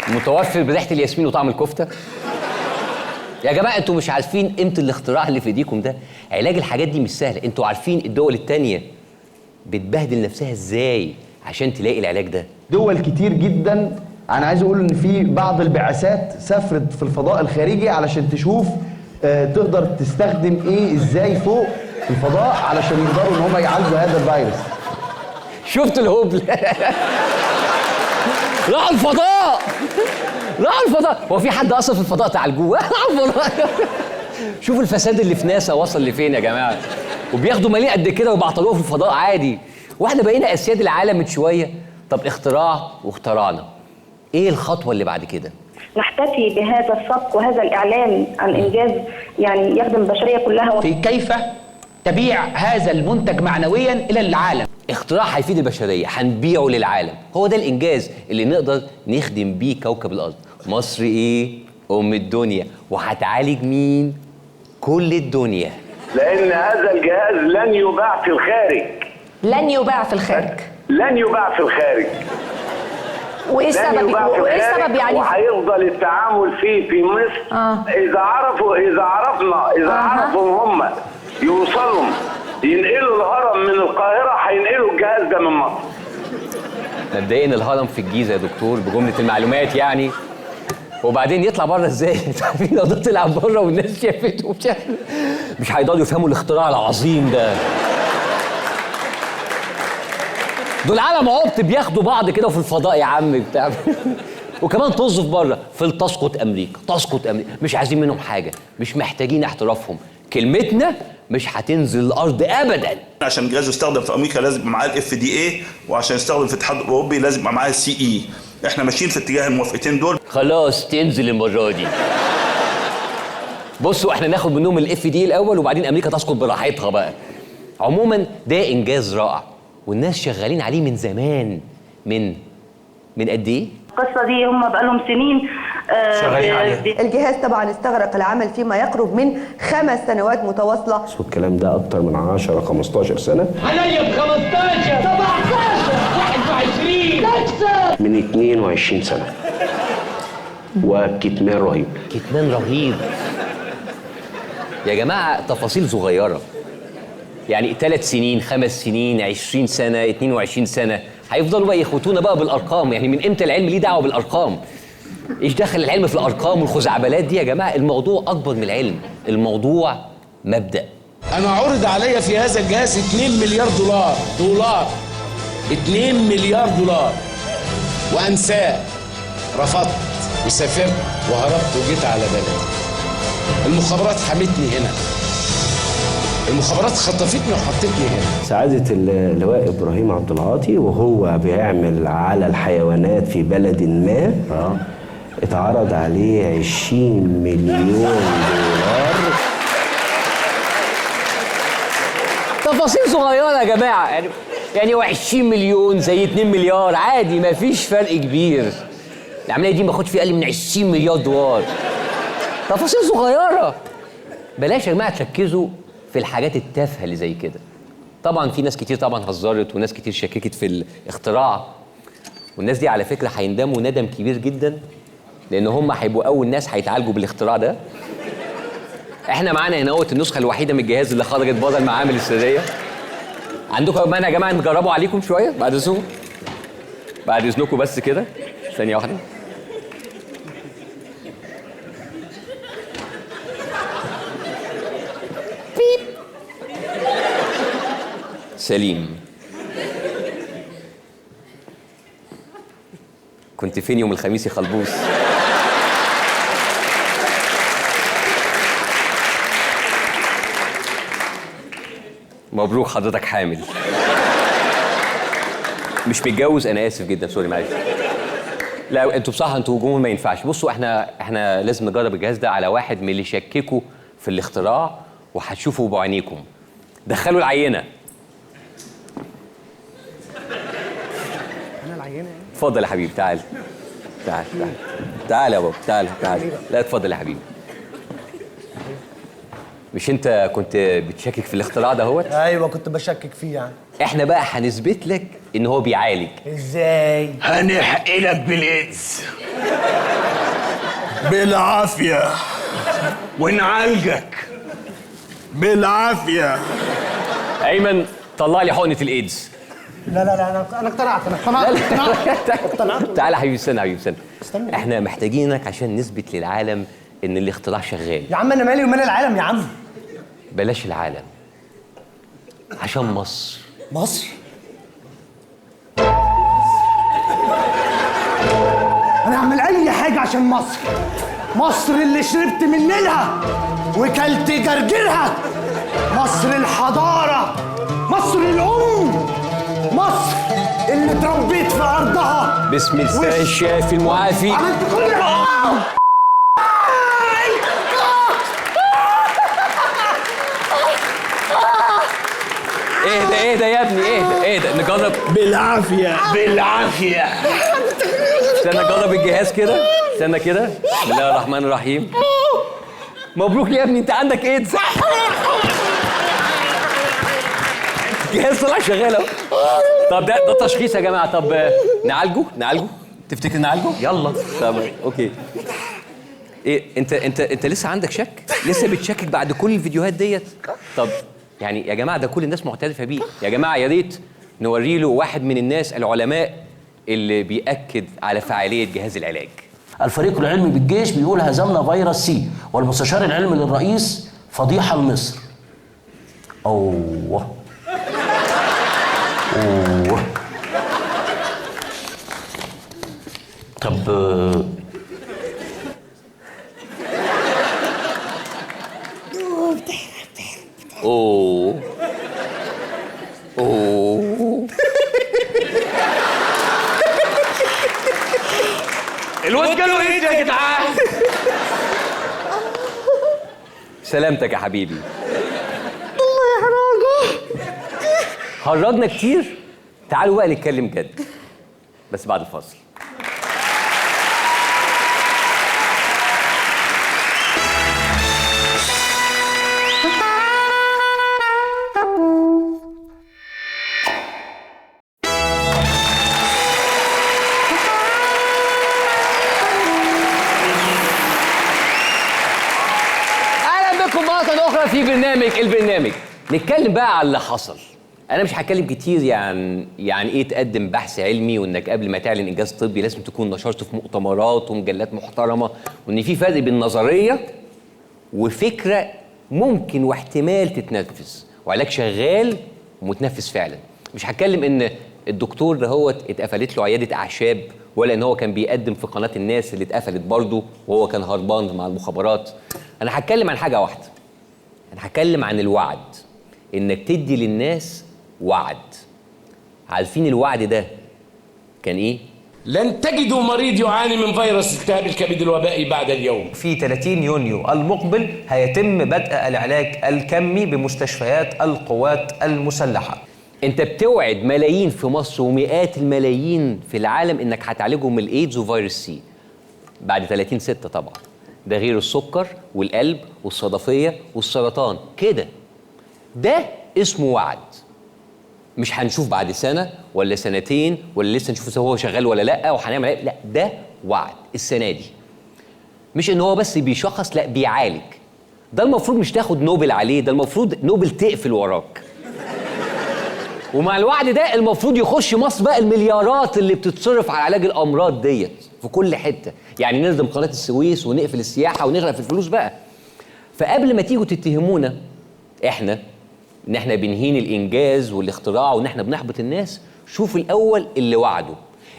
متوفر بريحه الياسمين وطعم الكفته. يا جماعه، انتوا مش عارفين قيمه الاختراع اللي في ايديكم ده. علاج الحاجات دي مش سهل. انتوا عارفين الدول التانية بتبهدل نفسها ازاي عشان تلاقي العلاج ده؟ دول كتير جدا، انا عايز اقول ان في بعض البعثات سافرت في الفضاء الخارجي علشان تشوف تقدر تستخدم ايه ازاي فوق في الفضاء علشان يقدروا ان هم يعالجوا هذا الفيروس. شفت الهبل؟ راحوا الفضاء، راحوا الفضاء. هو في حد اصلا في الفضاء تعالجوه؟ راحوا الفضاء. شوفوا الفساد اللي في ناسا وصل لفين يا جماعه. وبياخدوا ماليه قد كده وبيعطلوه في الفضاء عادي، واحنا بقينا اسياد العالم من شويه. طب اختراع واخترعنا، ايه الخطوه اللي بعد كده؟ نحتفي بهذا السبق وهذا الاعلان عن انجاز يعني يخدم البشريه كلها. في كيف تبيع هذا المنتج معنويا الى العالم. اختراع هيفيد البشريه، هنبيعه للعالم. هو ده الانجاز اللي نقدر نخدم بيه كوكب الارض. مصر ايه؟ ام الدنيا. وهتعالج مين؟ كل الدنيا. لان هذا الجهاز لن يباع في الخارج. لن يباع في الخارج. لن يباع في الخارج. وايه السبب؟ وايه السبب يعني؟ وهيفضل التعامل فيه في مصر. اذا عرفوا هم يوصلوا ينقلوا الهرم من القاهره، هينقلوا الجهاز ده من مصر. مبدئيا الهرم في الجيزه يا دكتور بجمله المعلومات يعني. وبعدين يطلع بره ازاي؟ عارفين لو ده طلع بره والناس شافته مش هيقدروا يفهموا الاختراع العظيم ده. دول عالم عبط بياخدوا بعض كده في الفضاء يا عم بتاع. وكمان طز في بره، تسقط امريكا، تسقط امريكا. مش عايزين منهم حاجه، مش محتاجين احترافهم. كلمتنا مش هتنزل الارض ابدا. عشان الجهاز يستخدم في امريكا لازم يبقى معاه FDA، وعشان يستخدم في الاتحاد الاوروبي لازم يبقى معاه CE. احنا ماشيين في اتجاه الموافقتين دول. خلاص تنزل المره دي. بصوا، احنا ناخد منهم FDA الاول وبعدين امريكا تسقط براحتها بقى. عموما ده انجاز رائع والناس شغالين عليه من زمان. من قد ايه؟ القصه دي هم بقالهم سنين الجهاز طبعا استغرق العمل فيما يقرب من 5 سنوات متواصله. والكلام ده اكتر من 10 15 سنه. عليا ب 15 17 21 تكسب من 22 سنه. وكتمان رهيب. كتمان رهيب يا جماعه. تفاصيل صغيره يعني 3 سنين 5 سنين 20 سنه 22 سنه هيفضلوا بقى يخوتونا بقى بالارقام. يعني من امتى العلم ليه دعوه بالارقام؟ ايش دخل العلم في الارقام والخزعبلات دي يا جماعه؟ الموضوع اكبر من العلم، الموضوع مبدأ. انا عرض عليا في هذا الجهاز 2 مليار دولار 2 مليار دولار وانساه. رفضت وسافرت وهربت وجيت على بلدي. المخابرات حمتني هنا، المخابرات خطفتني وحطتني هنا. سعادة اللواء إبراهيم عبد العاطي وهو بيعمل على الحيوانات في بلد ما اتعرض عليه 20 مليون دولار. تفاصيل صغيرة يا جماعة يعني 20 مليون زي 2 مليار عادي، ما فيش فرق كبير. العملية دي ما خدش فيها أقل من 20 مليار دولار. تفاصيل صغيرة. بلاش يا جماعة تركزوا في الحاجات التافهة اللي زي كده. طبعا في ناس كتير طبعا هزرت وناس كتير شككت في الاختراع، والناس دي على فكرة هيندموا ندم كبير جدا، لأن هم هيبقوا أول ناس هيتعالجوا بالاختراع ده. احنا معانا هنا النسخة الوحيدة من الجهاز اللي خرجت بره المعامل السرية. عندكم مانع يا جماعة نجربوا عليكم شوية بعد إذنكم؟ بعد إذنكم بس كده ثانية واحدة. بيب. سليم. كنت فين يوم الخميس يا خلبوس؟ مبروك حضرتك حامل. مش متجوز، انا اسف جدا، سوري معلش. لا انتوا بصراحه انتوا جمهور ما ينفعش. بصوا احنا لازم نجرب الجهاز ده على واحد من اللي شككوا في الاختراع، وهتشوفوا بعينيكم. دخلوا العينه. انا العينه؟ اتفضل يا حبيبي، تعال تعال تعال تعال يا بابا، تعال تعال. لا اتفضل يا حبيبي. مش انت كنت بتشكك في الاختراع ده هوت؟ ايوه كنت بشكك فيه يعني. احنا بقى هنثبت لك ان هو بيعالج. ازاي؟ هنحقنك بالايدز بالعافيه ونعالجك بالعافيه. ايمن طلع لي حقنه الايدز. لا لا لا انا اقتنعت اقتنعت. تعالى يا حبيبي، استنى يا حبيبي استنى. احنا محتاجينك عشان نثبت للعالم ان الاختراع شغال. يا عم انا مالي ومال العالم يا عم. بلاش العالم، عشان مصر. مصر؟ انا اعمل اي حاجه عشان مصر. مصر اللي شربت من نيلها وكلت جرجرها. مصر الحضاره، مصر الام، مصر اللي اتربيت في ارضها. بسم الله الشافي المعافي. عملت كل اهدى يا ابني، اهدى نجرب بالعافيه بالعافيه. استنى نجرب الجهاز كده، استنى كده. بسم الله الرحمن الرحيم. مبروك يا ابني، انت عندك ايدز. الجهاز طلع شغال اهو. طب ده تشخيص يا جماعه. طب نعالجه؟ تفتكر نعالجه؟ يلا. طب اوكي. ايه انت لسه عندك شك؟ لسه بتشكك بعد كل الفيديوهات ديت؟ طب يعني يا جماعه ده كل الناس معترفه بيه. يا جماعه يا ريت نوري له واحد من الناس العلماء اللي بيأكد على فعاليه جهاز العلاج. الفريق العلمي بالجيش بيقول هزمنا فيروس سي، والمستشار العلمي للرئيس فضيحه لمصر. اوه طب اوه الواد جاله ايه يا جدعان؟ سلامتك يا حبيبي. الله يحرقه. هرجنا كتير، تعالوا بقى نتكلم جد بس بعد الفاصل. اخرى في البرنامج نتكلم بقى على اللي حصل. انا مش هتكلم كتير يعني ايه تقدم بحث علمي، وانك قبل ما تعلن انجاز طبي لازم تكون نشرت في مؤتمرات ومجلات محترمه، وان في فرق بين نظريه وفكره ممكن واحتمال تتنفذ، وعلاج شغال ومتنفذ فعلا. مش هتكلم ان الدكتور دهوت اتقفلت له عياده اعشاب، ولا ان هو كان بيقدم في قناه الناس اللي اتقفلت برضه وهو كان هربان مع المخابرات. انا هتكلم عن حاجه واحده، انا هتكلم عن الوعد، انك تدي للناس وعد. عارفين الوعد ده كان ايه؟ لن تجدوا مريض يعاني من فيروس التهاب الكبد الوبائي بعد اليوم. في 30 يونيو المقبل هيتم بدء العلاج الكمي بمستشفيات القوات المسلحة. انت بتوعد ملايين في مصر ومئات الملايين في العالم انك هتعالجهم من الايدز وفيروس سي بعد 30/6 طبعا. ده غير السكر والقلب والصدفية والسرطان كده. ده اسمه وعد. مش هنشوف بعد سنة ولا سنتين ولا لسه نشوف هو شغال ولا لا وهنعمل ايه، لا ده وعد السنة دي. مش ان هو بس بيشخص، لا بيعالج. ده المفروض مش تاخد نوبل عليه، ده المفروض نوبل تقفل وراك. ومع الوعد ده المفروض يخش مصر بقى المليارات اللي بتتصرف على علاج الامراض ديت في كل حته، يعني نردم قناه السويس ونقفل السياحه ونغرق في الفلوس بقى. فقبل ما تيجوا تتهمونا احنا ان احنا بنهين الانجاز والاختراع وان احنا بنحبط الناس، شوفوا الاول اللي وعده.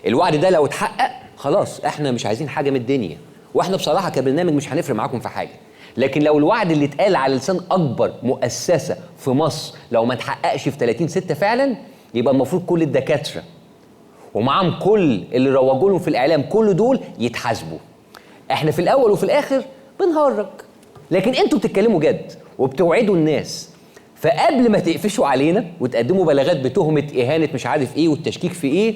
الوعد ده لو اتحقق خلاص احنا مش عايزين حاجه من الدنيا، واحنا بصراحه كبرنامج مش هنفرق معاكم في حاجه. لكن لو الوعد اللي اتقال على لسان اكبر مؤسسه في مصر لو ما اتحققش في 30/6 فعلا، يبقى المفروض كل الدكاتره ومعاهم كل اللي روجوا لهم في الاعلام كل دول يتحاسبوا. احنا في الاول وفي الاخر بنهرج، لكن انتوا بتتكلموا جد وبتوعدوا الناس. فقبل ما تقفشوا علينا وتقدموا بلاغات بتهمه اهانه مش عارف ايه والتشكيك في ايه،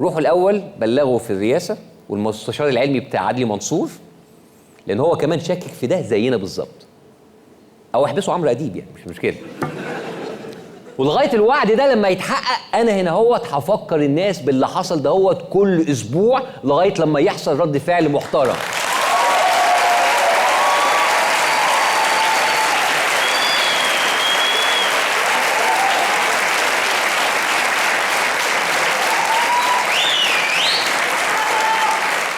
روحوا الاول بلغوا في الرئاسه والمستشار العلمي بتاع عدلي منصور، لان هو كمان شاكك في ده زينا بالظبط. او احبسوا عمرو اديب، يعني مش مشكله. ولغايه الوعد ده لما يتحقق انا هنا هفكر الناس باللي حصل دهوت كل اسبوع لغايه لما يحصل رد فعل محترم.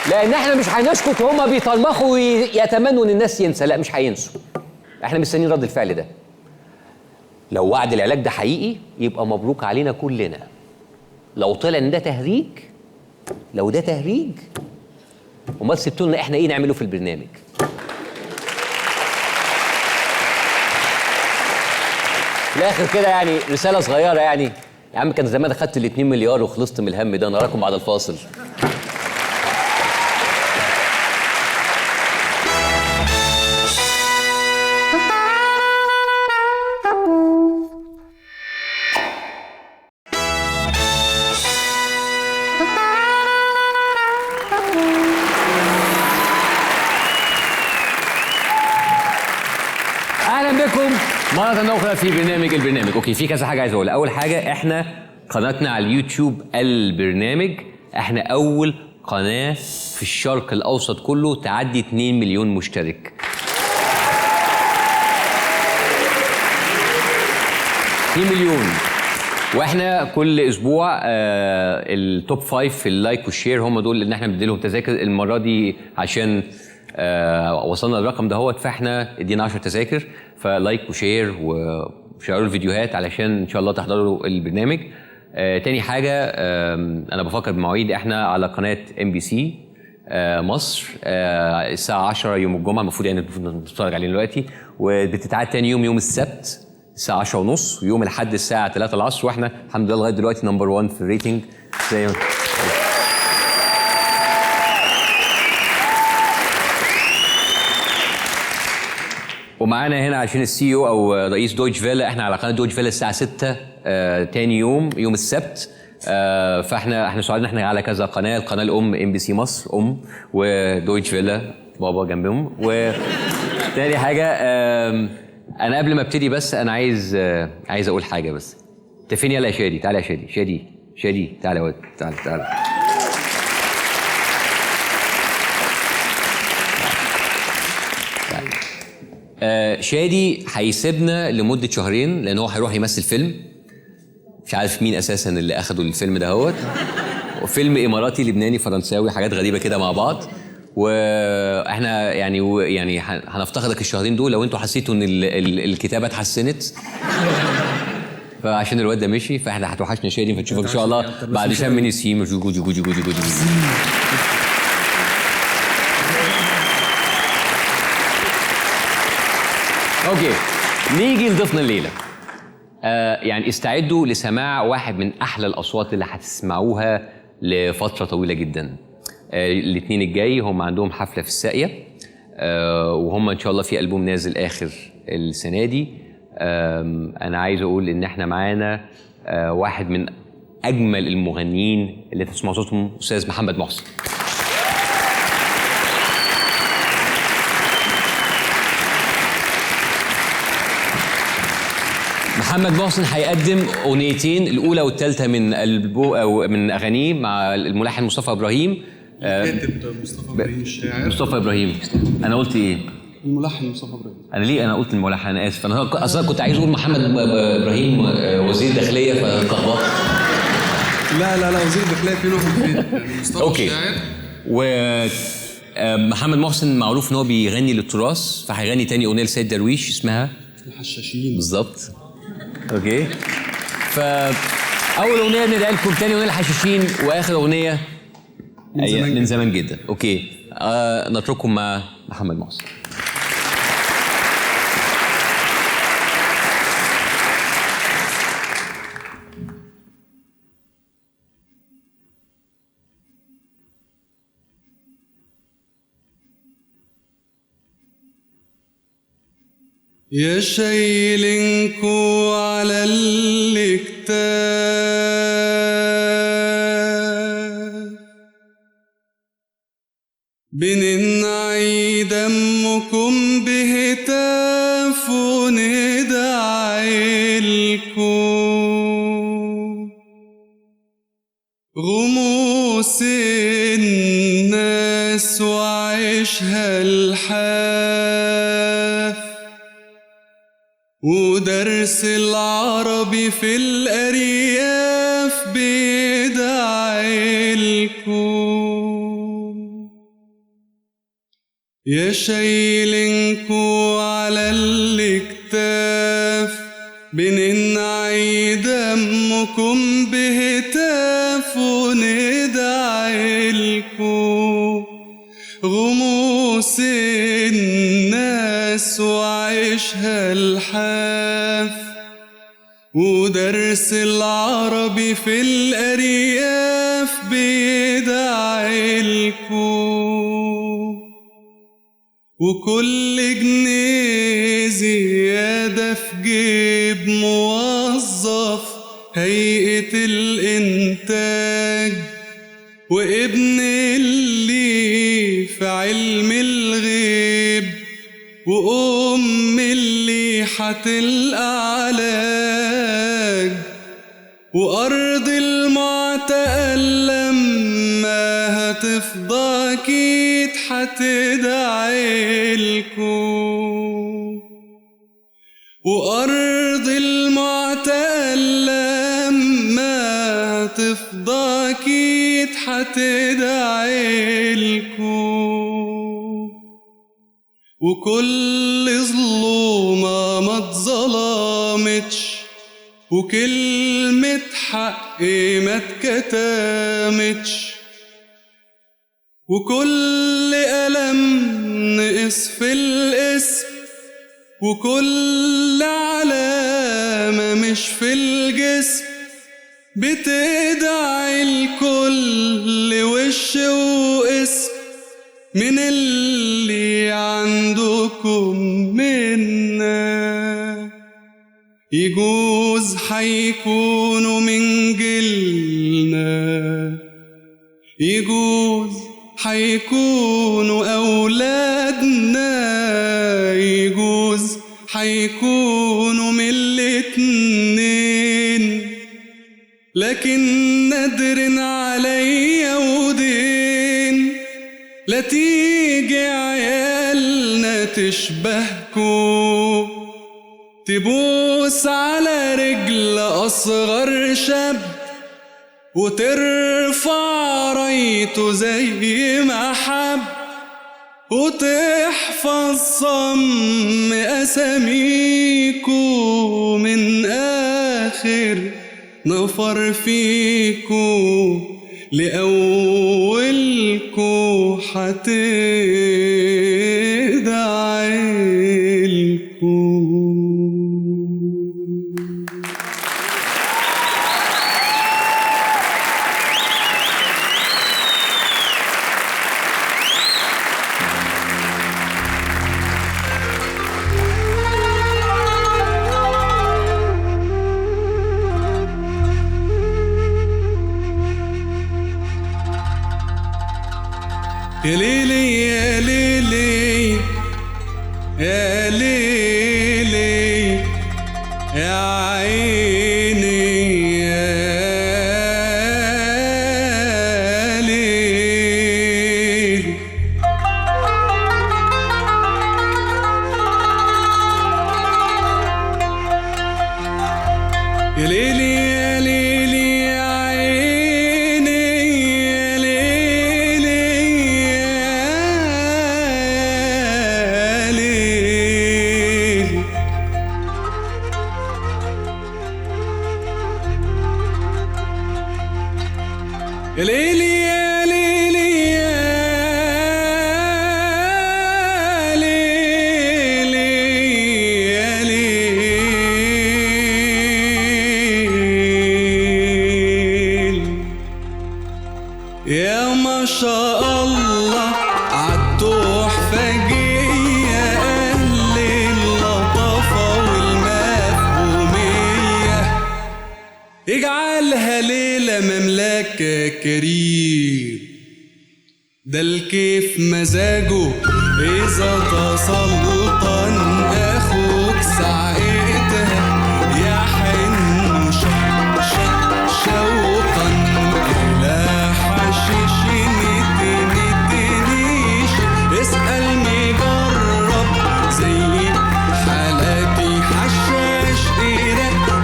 لان احنا مش هنسكت وهما بيطلمخوا ويتمنوا ان الناس ينسى، لا مش هينسوا. احنا مستنيين رد الفعل ده. لو وعد العلاج ده حقيقي يبقى مبروك علينا كلنا. لو طلع ان ده تهريج، لو ده تهريج امال سبتوا لنا احنا ايه نعمله في البرنامج؟ في الاخر كده يعني رساله صغيره، يعني يا عم كان زمان اخدت ال 2 مليار وخلصت من الهم ده. نراكم بعد الفاصل. مرة أخرى في البرنامج. أوكي، في كذا حاجة عايز أقولها. أول حاجة، إحنا قناتنا على اليوتيوب البرنامج، إحنا أول قناة في الشرق الأوسط كله تعدي 2 مليون مشترك. 2 مليون. واحنا كل اسبوع التوب 5 في اللايك والشير هم دول اللي احنا بنديلهم تذاكر. المره دي عشان وصلنا للرقم دهوت، فاحنا ادينا 10 تذاكر، فلايك وشير وشيروا الفيديوهات علشان ان شاء الله تحضروا البرنامج. تاني حاجه، انا بفكر بمواعيد. احنا على قناه MBC مصر الساعه 10 يوم الجمعه، المفروض يعني بتتفرج علينا دلوقتي، وبتتعاد تاني يوم السبت الساعه 10:30، ويوم الاحد الساعه 3 العصر. واحنا الحمد لله لغايه دلوقتي نمبر 1 في الريتنج زي ما ومعانا هنا عشان السي او او رئيس دويتش فيلا. احنا على قناه دويتش فيلا الساعه 6 تاني يوم السبت. فاحنا سعداء ان احنا على كذا قناه. القناه الام MBC مصر ودويتش فيلا بابا جنبهم. وتاني حاجه، انا قبل ما ابتدي بس انا عايز اقول حاجه بس. انت فين يلا يا شادي؟ تعالى يا شادي تعالى يا واد، تعالى. شادي هيسيبنا لمده شهرين لان هو هيروح يمثل فيلم. مش عارف مين اساسا اللي اخدوا الفيلم دهوت. فيلم اماراتي لبناني فرنساوي حاجات غريبه كده مع بعض. واحنا يعني هنفتقدك الشهرين دول لو انتوا حسيتوا ان الكتابه اتحسنت. فعشان الواد ده مشي فاحنا هتوحشنا شادي فنشوفك ان شاء الله بعد شم من السيم. اوكي نيجي لضيفنا الليله. يعني استعدوا لسماع واحد من احلى الاصوات اللي هتسمعوها لفتره طويله جدا. الاثنين الجاي هم عندهم حفله في الساقيه، وهم ان شاء الله في ألبوم نازل اخر السنه دي. انا عايز اقول ان احنا معانا واحد من اجمل المغنيين اللي تسمعوا صوتهم، استاذ محمد محسن. محمد محسن هيقدم اغنيتين، الاولى والثالثه من او من اغانيه مع الملحن مصطفى ابراهيم. الكاتب مصطفى ابراهيم الشاعر. مصطفى ابراهيم. انا قلت ايه؟ الملحن مصطفى ابراهيم. انا ليه انا قلت الملحن؟ انا اسف. انا اصلا كنت عايز اقول محمد ابراهيم وزير داخليه فاتلخبطت. لا وزير داخليه فين وفين؟ مصطفى اوكي. الشاعر. ومحمد محسن معروف ان هو بيغني للتراث، فهيغني تاني اغنيه لسيد درويش اسمها الحشاشين. بالظبط. اوكي. فاول اغنيه ندعي لكم، تاني اغنيه الحشاشين، واخر اغنيه من زمان جدا. اوكي. نترككم مع محمد محسن. يا شايلينكو على الاكتاف بننعي دمكم بهتاف وندعيلكم غموس الناس وعيشها الحاف ودرس العربي في الأرياف بيدعيلكم يا شايلينكو على الاكتاف بننعي دمكم بهتاف وندعيلكم غموس الناس وعيشها الحاف ودرس العربي في الأرياف بيدعيلكم وكل جنيه زيادة في جيب موظف هيئة الإنتاج وابن اللي في علم الغيب وأم اللي هتلقى علاج وأرض المعتقل لما هتفضى أكيد هتدعيلكم وأرض المعتقل لما هتفضى أكيد هتدعيلكم وكل ظلومة ما اتظلمتش وكلمة حق ما اتكتمتش وكل ألم نقص في الاسم وكل علامة مش في الجسم بتدعي الكل وش واسم من اللي عندكم منا يجوز حيكونوا من جيلنا يجوز حيكونوا أولادنا يجوز حيكونوا من الاتنين لكن ندر عليا ودين لا تيجي عيالنا تشبهكو، تبوس على رجل أصغر شاب وترفع رايته زي ما حب، وتحفظ صم أساميكو من آخر نفر فيكو، لأولكو حتدعيلكو. يا ليلي يا ليلي يا ليلي يا عيني يا ليلي. يا ليلي يا ليلي يا عيني يا ليلي يا ليلي يا ليلي يا ليلي يا ليلي. يا ما شاء الله عالتحفجية أهل اللطافة والمفهومية، اجعلها ليلة مملكة كريم، ده الكيف مزاجه إذا تسلطن أخوك ساعتها يحن شوقا إلى حشيش نتنيش. اسأل مجرب زي حالاتي حشاش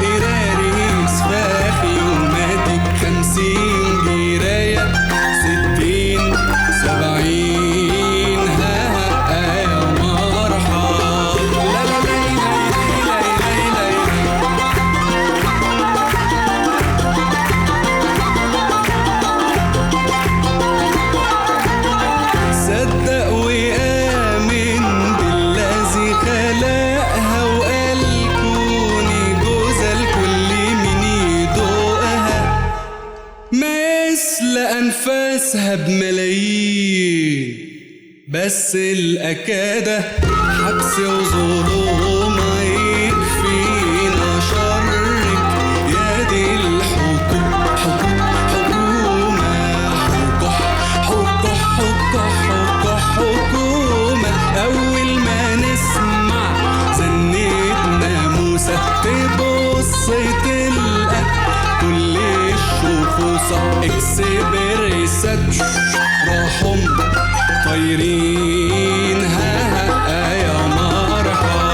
إراريس فاخي وماتك 50 جراية 60 70 ها يا مرحب. لا لا لا صدق وآمن بالذي خلقها وقال كوني جوزة الكل من يدوقها، ما يسلق أنفاسها بملايين، بس الأكادة حبس وظلومة يكفينا شرك يا دي الحكومة. حكومة أول ما نسمع زنيت ناموسة تبص تلقى كل الشخوصة اكسبريسات راحهم طايرين ها يا مرحب.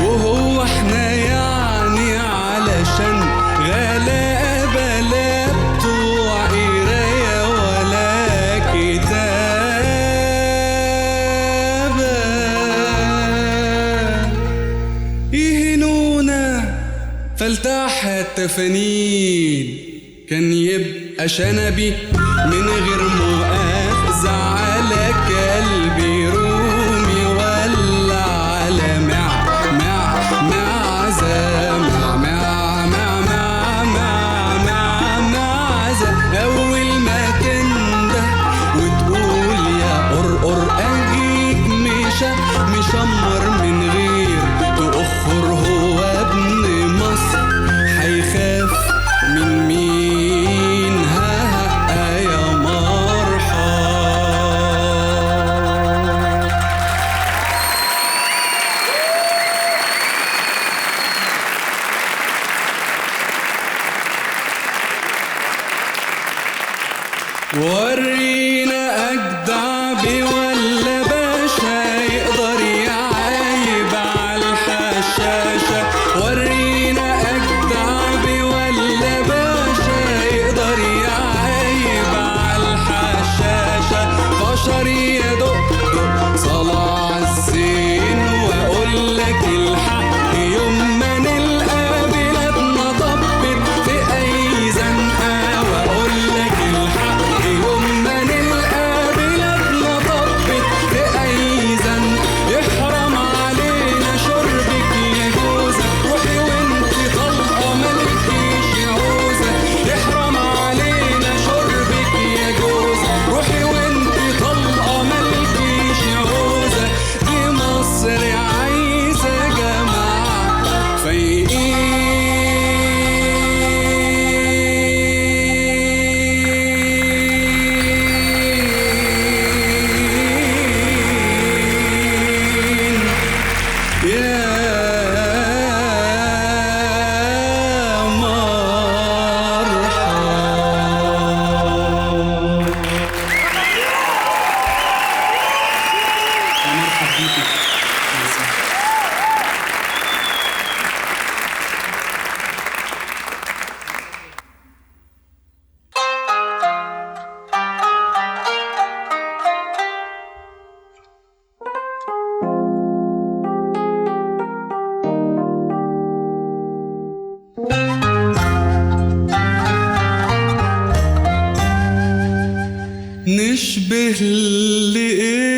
وهو احنا يعني علشان غلابة لا بتوع قراية ولا كتابة يهنونا فلتح التفانين، كان يبقى شنبي من غير مؤاخذة على كلبي رومي ولا على معزة. أول ما تنده وتقول يا قرقر أجيك مشمر من غير تأخر، هو ابن مصر هيخاف من مين ها يا مصر. ورينا أجدع بي ولا باشا يقدر يعايب على الحشاشة. ورينا أجدع بي ولا باشا يقدر يعايب على الحشاشة. بشر يدق صلاة الزين وأقول لك الحق يوم ما نلقى بلادنا ضبت في أي زنقة. وأقول لك الحق يوم ما نلقى بلادنا ضبت في أي زنقة. يحرم علينا شربك يا جوزة روحي وانت طلقة مالكيش عوزة. يحرم علينا شربك يا جوزة روحي وانت طلقة مالكيش عوزة. دي مصر عايزة جماعة فايقين. نشبه لإيه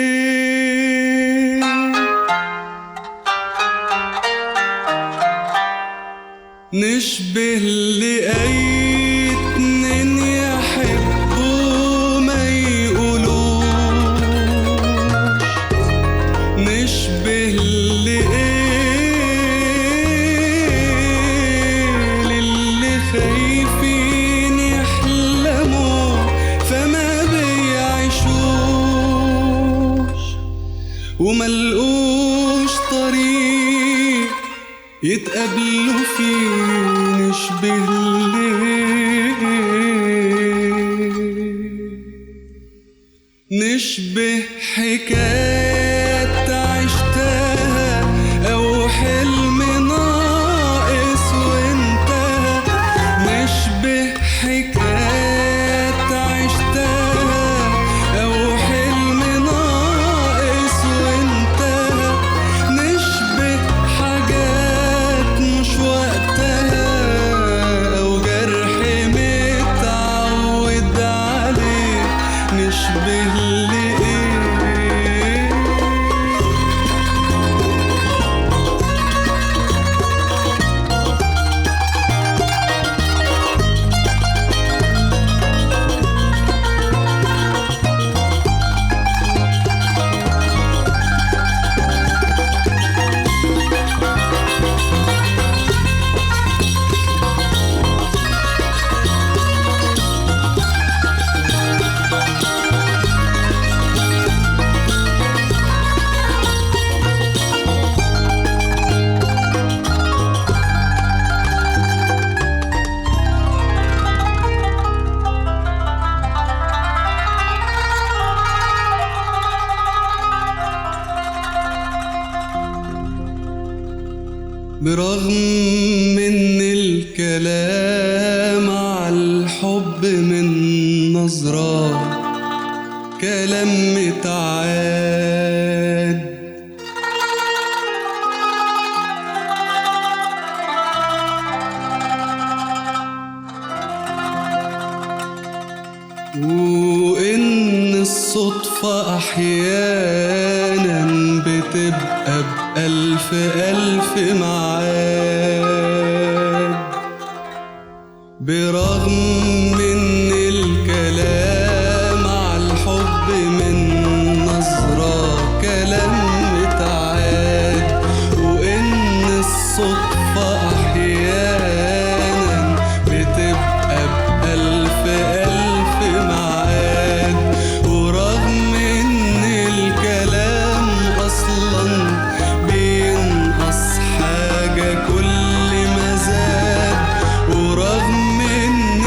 نشبه لأي اتنين يحبوا ما يقولوش. نشبه لإيه للي خايفين يحلموا فما بيعيشوش وملقوش طريق يتقابلوا فيه. نشبه ليه نشبه حكايات عشتها أو حلم ناقص وانتهى. نشبه حكايات عشتها أو حلم ناقص وانتهى. نشبه حاجات مش وقتها أو جرح متعود عليه. نشبه لإيه برغم ان الكلام على الحب من نظرة كلام متعاد. وان الصدفة احيانا بتبقى بألف ألف معاد. برغم ان الكلام على الحب من نظرة كلام متعاد. وان الصدفة احيانا بتبقى بألف ألف معاد. ورغم ان الكلام اصلا بينقص حاجة كل ما زاد. ورغم ان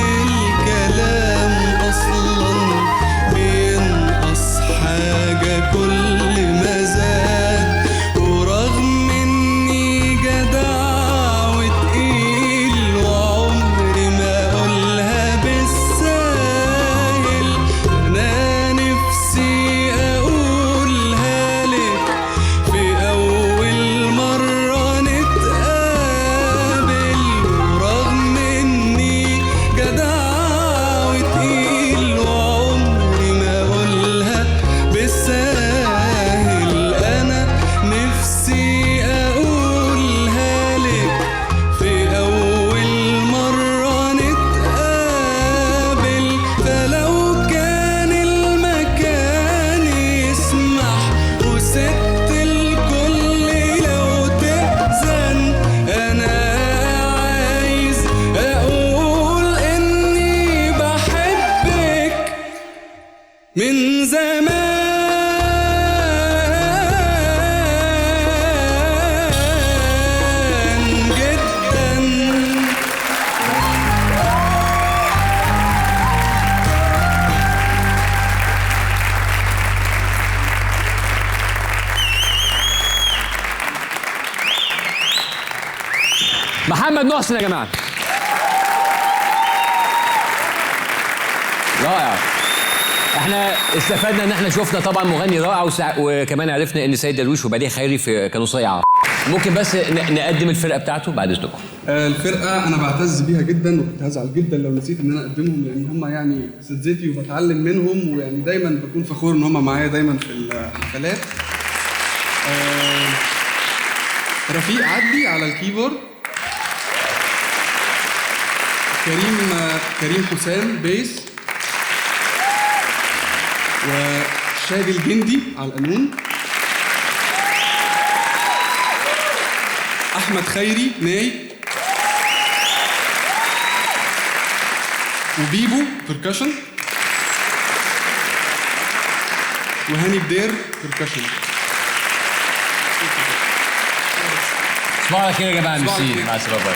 محمد محسن يا جماعه. رائع. احنا استفدنا ان احنا شفنا طبعا مغني رائع وكمان عرفنا ان سيد درويش وبديع خيري كانوا صياعه. ممكن بس نقدم الفرقه بتاعته بعد اذنكم. الفرقه انا بعتز بيها جدا وكنت هزعل جدا لو نسيت ان انا اقدمهم، لان هم يعني اساتذتي وبتعلم منهم، ويعني دايما بكون فخور ان هم معايا دايما في الحفلات. رفيق عدلي على الكيبورد، كريم حسام بيس، وشادي الجندي على القانون، احمد خيري ناي، وبيبو بركشن، وهاني بدير بركشن. صباح على خير يا جماعه. ميرسي. مع السلامه.